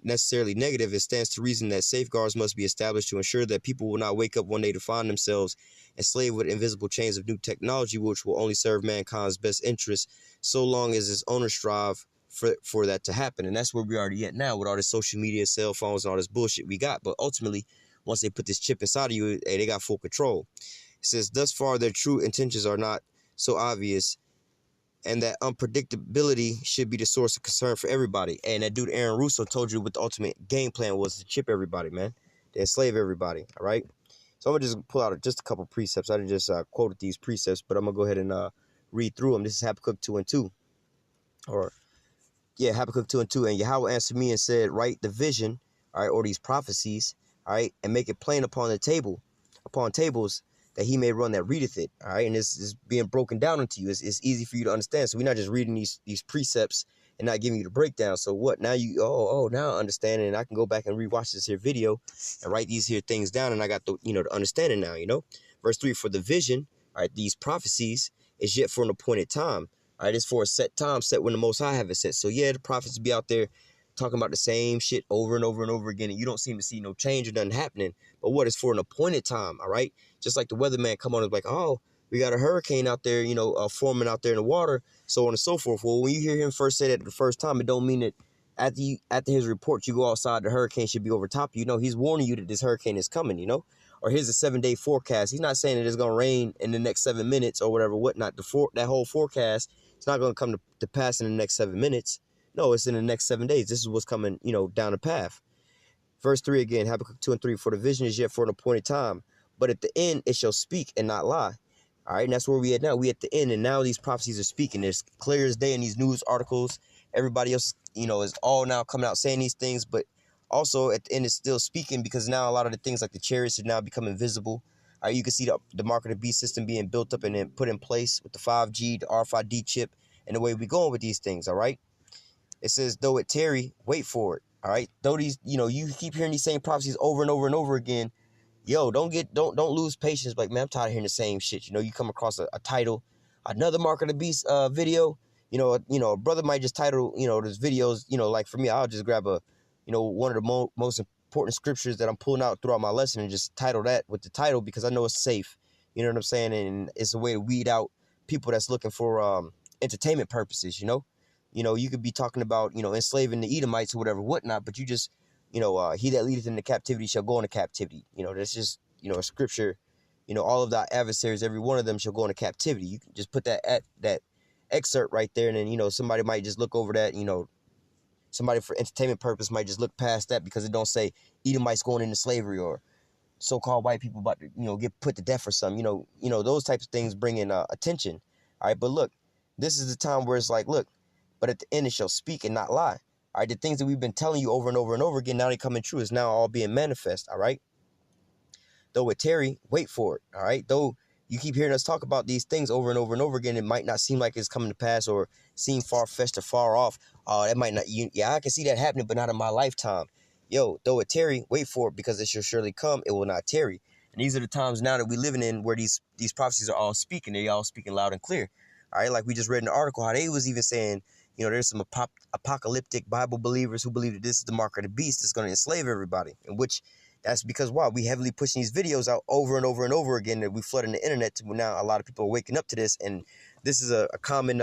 necessarily negative, it stands to reason that safeguards must be established to ensure that people will not wake up one day to find themselves enslaved with invisible chains of new technology, which will only serve mankind's best interests so long as its owners strive for that to happen. And that's where we are already at now with all this social media, cell phones, and all this bullshit we got. But ultimately, once they put this chip inside of you, they got full control. It says, thus far, their true intentions are not so obvious, and that unpredictability should be the source of concern for everybody. And that dude Aaron Russo told you what the ultimate game plan was, to chip everybody, man. To enslave everybody, all right? So I'm going to just pull out just a couple precepts. I just quoted these precepts, but I'm going to go ahead and read through them. This is Habakkuk 2 and 2. Habakkuk 2 and 2. And Yahweh answered me and said, write the vision, all right, or these prophecies, all right, and make it plain upon tables, that he may run that readeth it, all right? And this is being broken down into you. It's easy for you to understand. So we're not just reading these precepts and not giving you the breakdown. So what? Now you, now I understand, and I can go back and rewatch this here video and write these here things down, and I got the, you know, the understanding now, you know? Verse 3, for the vision, all right, these prophecies is yet for an appointed time, all right? It's for a set time, set when the Most High have it set. So yeah, the prophets be out there talking about the same shit over and over and over again, and you don't seem to see no change or nothing happening. But what is for an appointed time, all right? Just like the weatherman come on and be like, oh, we got a hurricane out there, you know, forming out there in the water, so on and so forth. Well, when you hear him first say that the first time, it don't mean that after his report, you go outside, the hurricane should be over top of you. No, he's warning you that this hurricane is coming, you know? Or here's a 7-day forecast. He's not saying that it's going to rain in the next 7 minutes or whatever, whatnot. That whole forecast, it's not going to come to pass in the next 7 minutes. No, it's in the next 7 days. This is what's coming, you know, down the path. Verse 3 again, Habakkuk 2 and 3. For the vision is yet for an appointed time, but at the end it shall speak and not lie. All right, and that's where we at now. We at the end, and now these prophecies are speaking. It's clear as day in these news articles. Everybody else, is all now coming out saying these things, but also at the end it's still speaking, because now a lot of the things like the chariots are now becoming visible. All right, you can see the mark of the beast system being built up and then put in place with the 5G, the RFID chip, and the way we're going with these things. All right, it says, though it tarry, wait for it. All right, though these, you keep hearing these same prophecies over and over and over again. Yo, don't lose patience. Like, man, I'm tired of hearing the same shit. You come across a title, another Mark of the Beast video. A brother might just title, this videos. Like for me, I'll just grab one of the most important scriptures that I'm pulling out throughout my lesson and just title that with the title, because I know it's safe. You know what I'm saying? And it's a way to weed out people that's looking for entertainment purposes. You could be talking about enslaving the Edomites or whatever, whatnot, but you just he that leadeth into captivity shall go into captivity. That's just, a scripture. All of thy adversaries, every one of them shall go into captivity. You can just put that excerpt right there, and then, somebody might just look over that, somebody for entertainment purpose might just look past that because it don't say Edomites going into slavery or so-called white people about to, get put to death or something. Those types of things bring in attention. All right, but look, this is the time where it's like, look, but at the end it shall speak and not lie. All right, the things that we've been telling you over and over and over again, now they coming true. It's now all being manifest. All right. Though it tarry, wait for it. All right. Though you keep hearing us talk about these things over and over and over again, it might not seem like it's coming to pass or seem far-fetched or far off. That might not. I can see that happening, but not in my lifetime. Yo, though it tarry, wait for it, because it shall surely come. It will not tarry. And these are the times now that we're living in where these prophecies are all speaking. They all speaking loud and clear. All right. Like we just read in the article how they was even saying, there's some apocalyptic Bible believers who believe that this is the mark of the beast that's going to enslave everybody. In which that's because why? We heavily pushing these videos out over and over and over again, that we flooding the internet to now a lot of people are waking up to this. And this is a common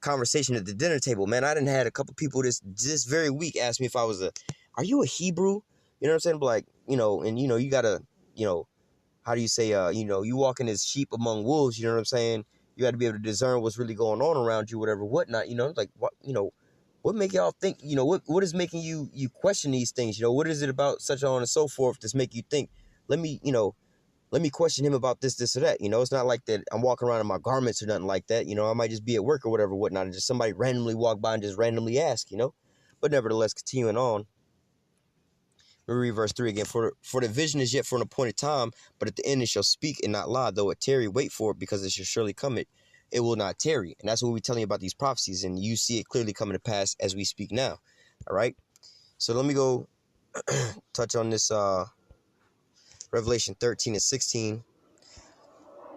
conversation at the dinner table. Man, I done had a couple people this very week ask me if I was are you a Hebrew? You know what I'm saying? Like, and you gotta, how do you say, you walking as sheep among wolves, you know what I'm saying? You got to be able to discern what's really going on around you, whatever, whatnot, like what, what make y'all think, what is making you question these things? What is it about such on and so forth that's make you think, let me question him about this or that. It's not like that I'm walking around in my garments or nothing like that. I might just be at work or whatever, whatnot, and just somebody randomly walk by and just randomly ask, but nevertheless, continuing on. Let me read verse 3 again. For the vision is yet for an appointed time, but at the end it shall speak and not lie. Though it tarry, wait for it, because it shall surely come. It will not tarry. And that's what we're telling you about these prophecies. And you see it clearly coming to pass as we speak now. All right. So let me go touch on this Revelation 13 and 16.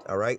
All right.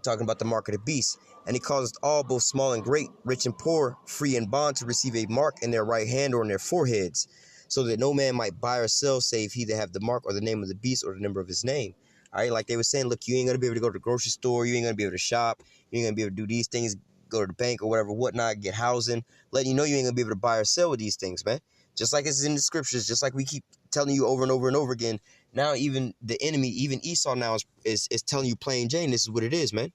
Talking about the mark of the beast. And he caused all, both small and great, rich and poor, free and bond, to receive a mark in their right hand or in their foreheads, so that no man might buy or sell, save he that have the mark or the name of the beast or the number of his name. All right, like they were saying, look, you ain't going to be able to go to the grocery store. You ain't going to be able to shop. You ain't going to be able to do these things, go to the bank or whatever, whatnot, get housing. Letting you know you ain't going to be able to buy or sell with these things, man. Just like it's in the scriptures, just like we keep telling you over and over and over again. Now even the enemy, even Esau now is telling you plain Jane, this is what it is, man.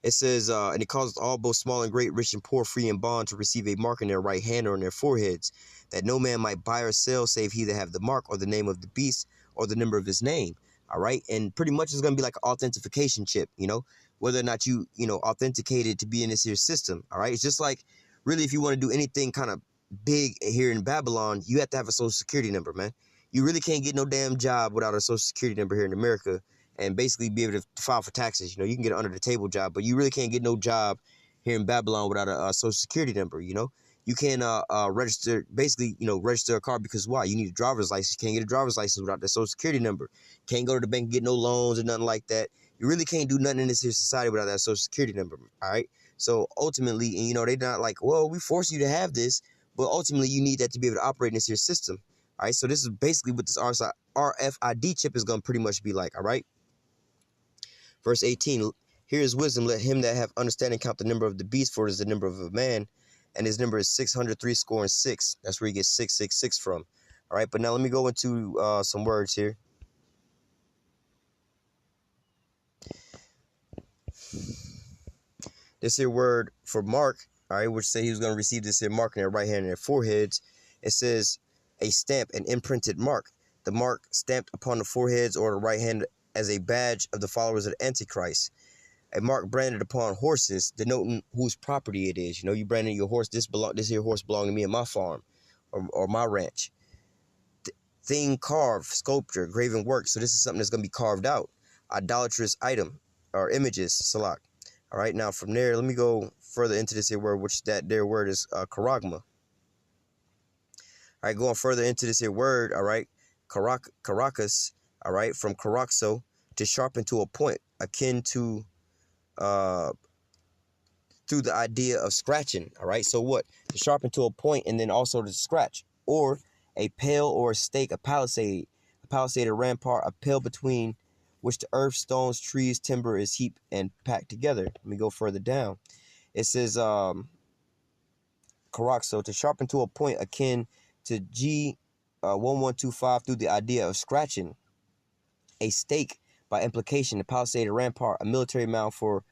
It says, and it caused all, both small and great, rich and poor, free and bond, to receive a mark in their right hand or in their foreheads, that no man might buy or sell, save he that have the mark or the name of the beast or the number of his name. All right. And pretty much it's going to be like an authentication chip, whether or not you authenticated to be in this here system. All right. It's just like, really, if you want to do anything kind of big here in Babylon, you have to have a social security number, man. You really can't get no damn job without a social security number here in America, and basically be able to file for taxes. You can get an under the table job, but you really can't get no job here in Babylon without a social security number. You can't register, basically, register a car, because why? You need a driver's license. You can't get a driver's license without the social security number. Can't go to the bank and get no loans or nothing like that. You really can't do nothing in this here society without that social security number. All right. So ultimately, and they're not like, well, we force you to have this, but ultimately you need that to be able to operate in this here system. All right. So this is basically what this RFID chip is going to pretty much be like. All right. Verse 18, here is wisdom. Let him that have understanding count the number of the beast, for it is the number of a man, and his number is 603 and 6. That's where you get 666 from. All right, but now let me go into some words here. This here word for mark, all right, which say he was going to receive this here mark in their right hand and their foreheads. It says a stamp, an imprinted mark. The mark stamped upon the foreheads or the right hand as a badge of the followers of the Antichrist. A mark branded upon horses, denoting whose property it is. You know, you branded your horse. This here horse belong to me and my farm, or my ranch. Thing carved, sculpture, graven work. So this is something that's going to be carved out. Idolatrous item or images, salak. All right, now from there, let me go further into this here word, which that their word is charagma. All right, going further into this here word, all right, caracas, all right, from caraxo, to sharpen to a point, akin to through the idea of scratching. All right, so what? To sharpen to a point, and then also to scratch, or a pale or a stake, a palisade, a rampart, a pale between which the earth, stones, trees, timber is heaped and packed together. Let me go further down. It says caraxo, to sharpen to a point akin to G 1125 through the idea of scratching. A stake by implication, a palisade, a rampart, a military mound for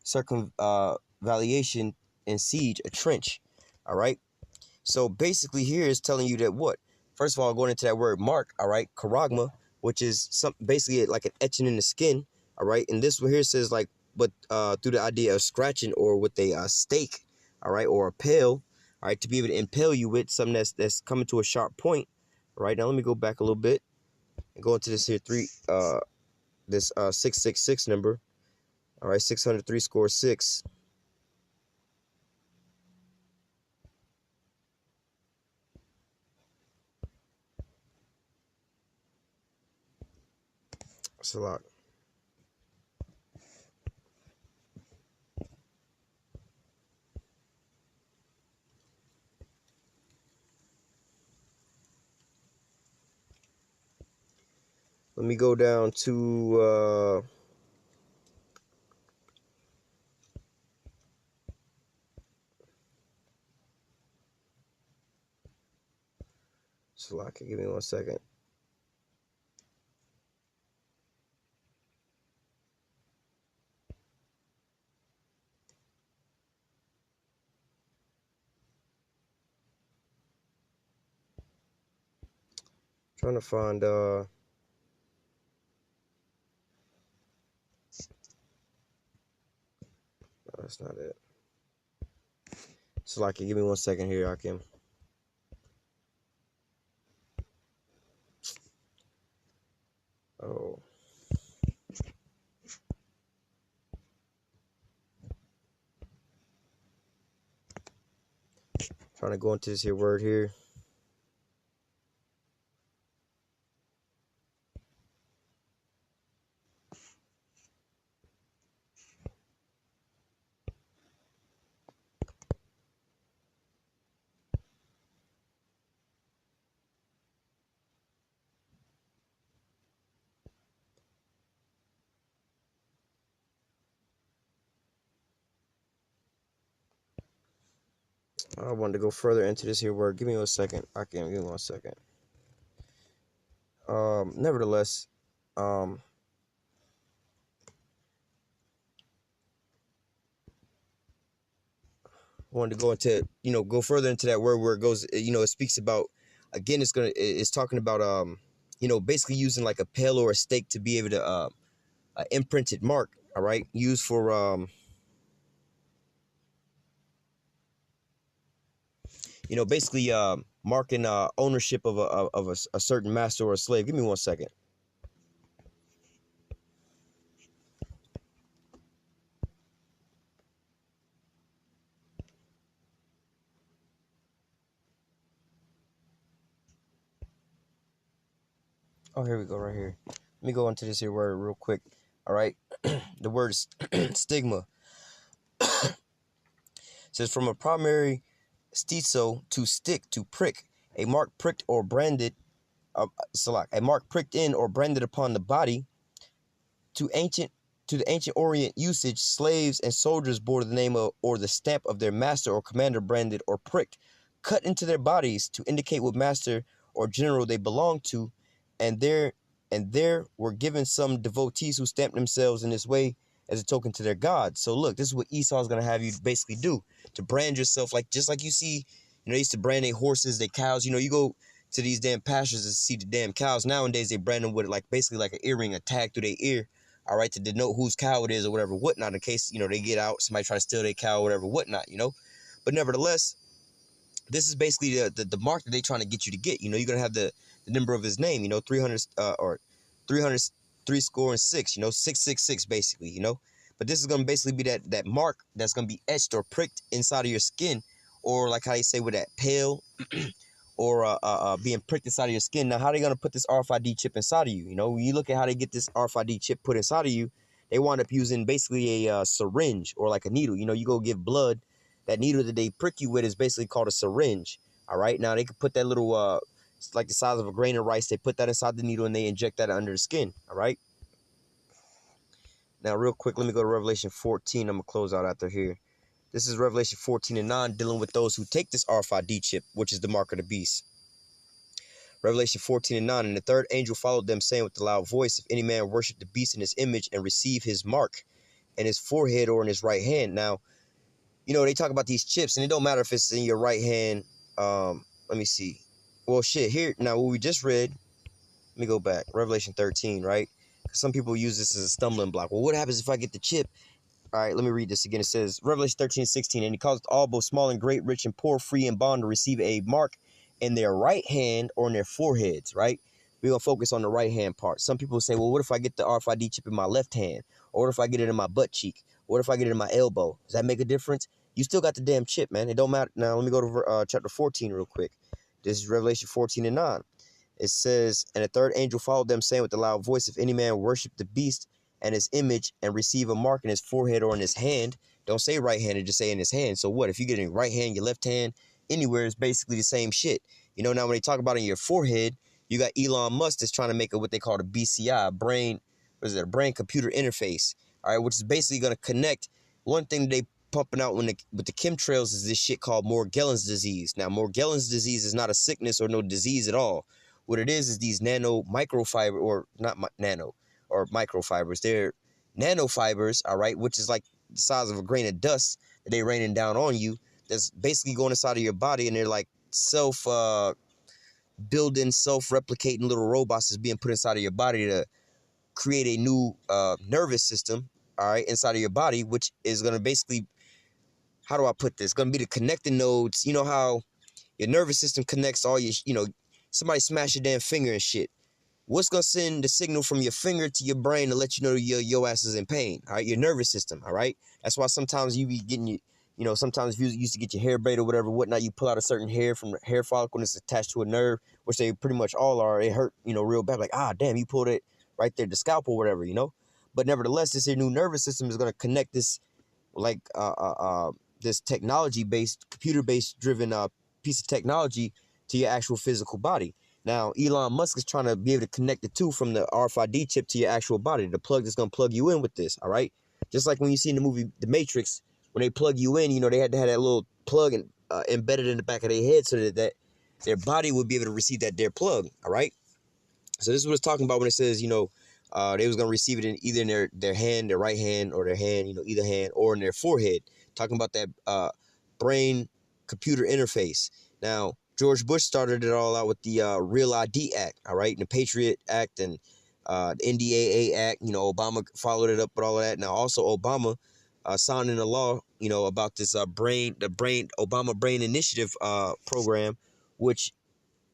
circumvallation and siege, a trench. All right. So basically here is telling you that what? First of all, going into that word mark, all right, charagma, which is basically like an etching in the skin, all right. And this one here says like, but through the idea of scratching or with a stake, all right, or a pale, all right, to be able to impale you with something that's coming to a sharp point. All right, now let me go back a little bit and go into this here 666 number. All right, 603 score 6. That's a lot. Let me go down to Salaka, give me 1 second. Trying to find no, that's not it. Salaka, give me 1 second here, Akim. Oh. Trying to go into this here word here. I wanted to go further into this here word. Give me 1 second. Akim, give me 1 second. Nevertheless, wanted to go into, go further into that word where it goes, it speaks about, again, it's talking about, basically using like a pale or a stake to be able to, imprinted mark, all right, used for, basically, marking, ownership of a certain master or a slave. Give me 1 second. Oh, here we go, right here. Let me go into this here word real quick. All right. The word is stigma. It says from a primary stizo, to stick, to prick, a mark pricked or branded, a mark pricked in or branded upon the body. To the ancient Orient usage, slaves and soldiers bore the name of or the stamp of their master or commander branded or pricked, cut into their bodies to indicate what master or general they belonged to, and there were given some devotees who stamped themselves in this way as a token to their god. So look, this is what Esau is going to have you basically do, to brand yourself, like just like you see, You know, they used to brand their horses, their cows. You know, you go to these damn pastures and see the damn cows. Nowadays, they brand them with like basically like an earring, a tag through their ear, all right, to denote whose cow it is or whatever, whatnot, in case, you know, they get out, somebody try to steal their cow or whatever, whatnot, you know. But nevertheless, this is basically the mark that they're trying to get you to get. You know, you're going to have the number of his name, you know, 300 or 303 score and 6, you know, 666 basically, you know. But this is going to basically be that mark that's going to be etched or pricked inside of your skin, or like how they say with that pale or being pricked inside of your skin. Now, how are they going to put this RFID chip inside of you? You know, when you look at how they get this RFID chip put inside of you, they wind up using basically a syringe or like a needle. You know, you go give blood. That needle that they prick you with is basically called a syringe. All right. Now, they could put that little, it's like the size of a grain of rice. They put that inside the needle and they inject that under the skin. All right. Now, real quick, let me go to Revelation 14. I'm going to close out after here. This is Revelation 14:9, dealing with those who take this RFID chip, which is the mark of the beast. Revelation 14:9, and the third angel followed them, saying with a loud voice, if any man worship the beast in his image and receive his mark in his forehead or in his right hand. Now, you know, they talk about these chips, and it don't matter if it's in your right hand. Let me see. Well, shit, here, now what we just read, let me go back. Revelation 13, right? Some people use this as a stumbling block. Well, what happens if I get the chip? All right, let me read this again. It says, Revelation 13:16, and he caused all, both small and great, rich and poor, free and bond, to receive a mark in their right hand or in their foreheads, right? We're going to focus on the right hand part. Some people say, well, what if I get the RFID chip in my left hand? Or what if I get it in my butt cheek? What if I get it in my elbow? Does that make a difference? You still got the damn chip, man. It don't matter. Now, let me go to chapter 14 real quick. This is Revelation 14:9. It says, and the third angel followed them, saying with a loud voice, if any man worship the beast and his image and receive a mark in his forehead or in his hand, don't say right handed, just say in his hand. So what? If you get it in your right hand, your left hand, anywhere, it's basically the same shit. You know, now when they talk about in your forehead, you got Elon Musk that's trying to make it what they call a BCI, brain, what is it, a brain computer interface, all right, which is basically going to connect. One thing that they pumping out with the chemtrails is this shit called Morgellons disease. Now, Morgellons disease is not a sickness or no disease at all. What it is these nano microfiber, or not nano, or microfibers. They're nanofibers, all right, which is like the size of a grain of dust that they raining down on you. That's basically going inside of your body, and they're like self-building, self-replicating little robots that's being put inside of your body to create a new nervous system, all right, inside of your body, which is going to basically, how do I put this? Going to be the connecting nodes. You know how your nervous system connects all your, you know, somebody smash your damn finger and shit. What's going to send the signal from your finger to your brain to let you know your ass is in pain, all right? Your nervous system, all right? That's why sometimes you be getting, you know, sometimes if you used to get your hair braided or whatever, whatnot, you pull out a certain hair from the hair follicle and it's attached to a nerve, which they pretty much all are. It hurt, you know, real bad. Like, ah, damn, you pulled it right there, the scalp or whatever, you know? But nevertheless, this new nervous system is going to connect this, like, this technology-based, computer-based driven piece of technology to your actual physical body. Now, Elon Musk is trying to be able to connect the two from the RFID chip to your actual body. The plug that's going to plug you in with this, all right? Just like when you see in the movie The Matrix, when they plug you in, you know, they had to have that little plug embedded in the back of their head so that their body would be able to receive that their plug, all right? So this is what it's talking about when it says, you know, they was going to receive it in either in their hand, their right hand, or their hand, you know, either hand, or in their forehead. Talking about that brain-computer interface. Now, George Bush started it all out with the Real ID Act, all right, and the Patriot Act and the NDAA Act. You know, Obama followed it up with all of that. Now, also Obama signed into law, you know, about this Obama Brain Initiative program, which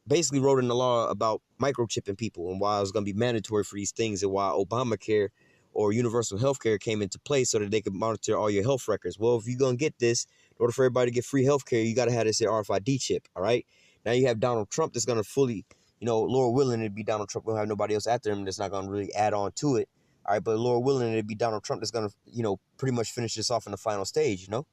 basically wrote in the law about microchipping people and why it was going to be mandatory for these things, and why Obamacare or universal health care came into place so that they could monitor all your health records. Well, if you're going to get this, in order for everybody to get free health care, you got to have this RFID chip, all right? Now you have Donald Trump that's going to fully, you know, Lord willing, it'd be Donald Trump. We'll have nobody else after him that's not going to really add on to it, all right? But Lord willing, it'd be Donald Trump that's going to, you know, pretty much finish this off in the final stage, you know?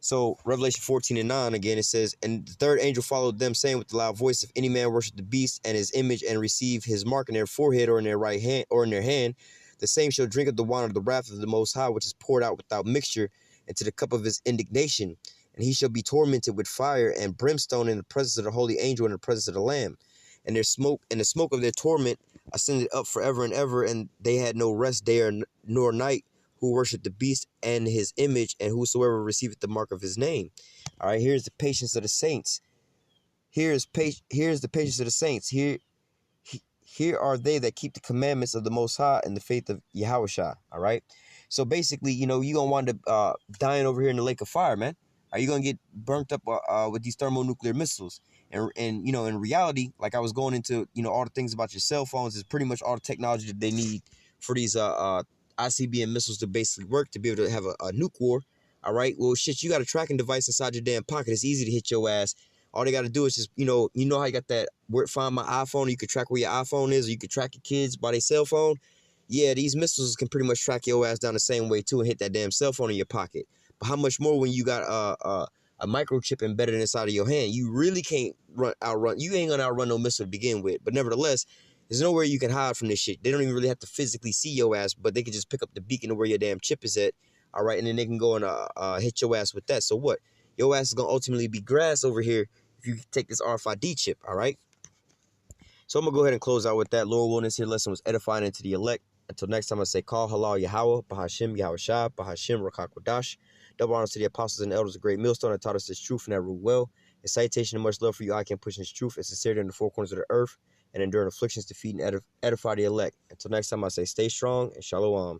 So Revelation 14:9, again, it says, and the third angel followed them, saying with a loud voice, if any man worship the beast and his image and receive his mark in their forehead or in their right hand or in their hand, the same shall drink of the wine of the wrath of the Most High, which is poured out without mixture into the cup of his indignation. And he shall be tormented with fire and brimstone in the presence of the holy angel and in the presence of the Lamb. And their smoke and the smoke of their torment ascended up forever and ever, and they had no rest day nor night who worship the beast and his image, and whosoever receiveth the mark of his name. All right, here's the patience of the saints. Here's the patience of the saints. Here are they that keep the commandments of the Most High and the faith of YAHAWASHI. All right. So basically, you know, you're going to wind up dying over here in the lake of fire, man. Are you going to get burnt up with these thermonuclear missiles? And, you know, in reality, like I was going into, you know, all the things about your cell phones is pretty much all the technology that they need for these ICBM missiles to basically work, to be able to have a nuke war. All right. Well, shit, you got a tracking device inside your damn pocket. It's easy to hit your ass. All they got to do is just, you know how you got that where Find My iPhone, you could track where your iPhone is, or you could track your kids by their cell phone. Yeah, these missiles can pretty much track your ass down the same way too and hit that damn cell phone in your pocket. But how much more when you got a microchip embedded inside of your hand? You really can't outrun. You ain't gonna outrun no missile to begin with. But nevertheless, there's nowhere you can hide from this shit. They don't even really have to physically see your ass, but they can just pick up the beacon of where your damn chip is at. All right, and then they can go and hit your ass with that. So what? Your ass is gonna ultimately be grass over here if you take this RFID chip, all right? So I'm going to go ahead and close out with that. Lord willing, this here lesson was edifying into the elect. Until next time, I say, call halal Yahawah, Bahashim, Yahawashi, Bahashim, Rakakwadash. Double honors to the apostles and elders of Great Millstone that taught us this truth and that rule well. A citation and much love for you, I can push this truth and sincerity in the four corners of the earth and enduring afflictions, defeat and edify the elect. Until next time, I say, stay strong and shalom.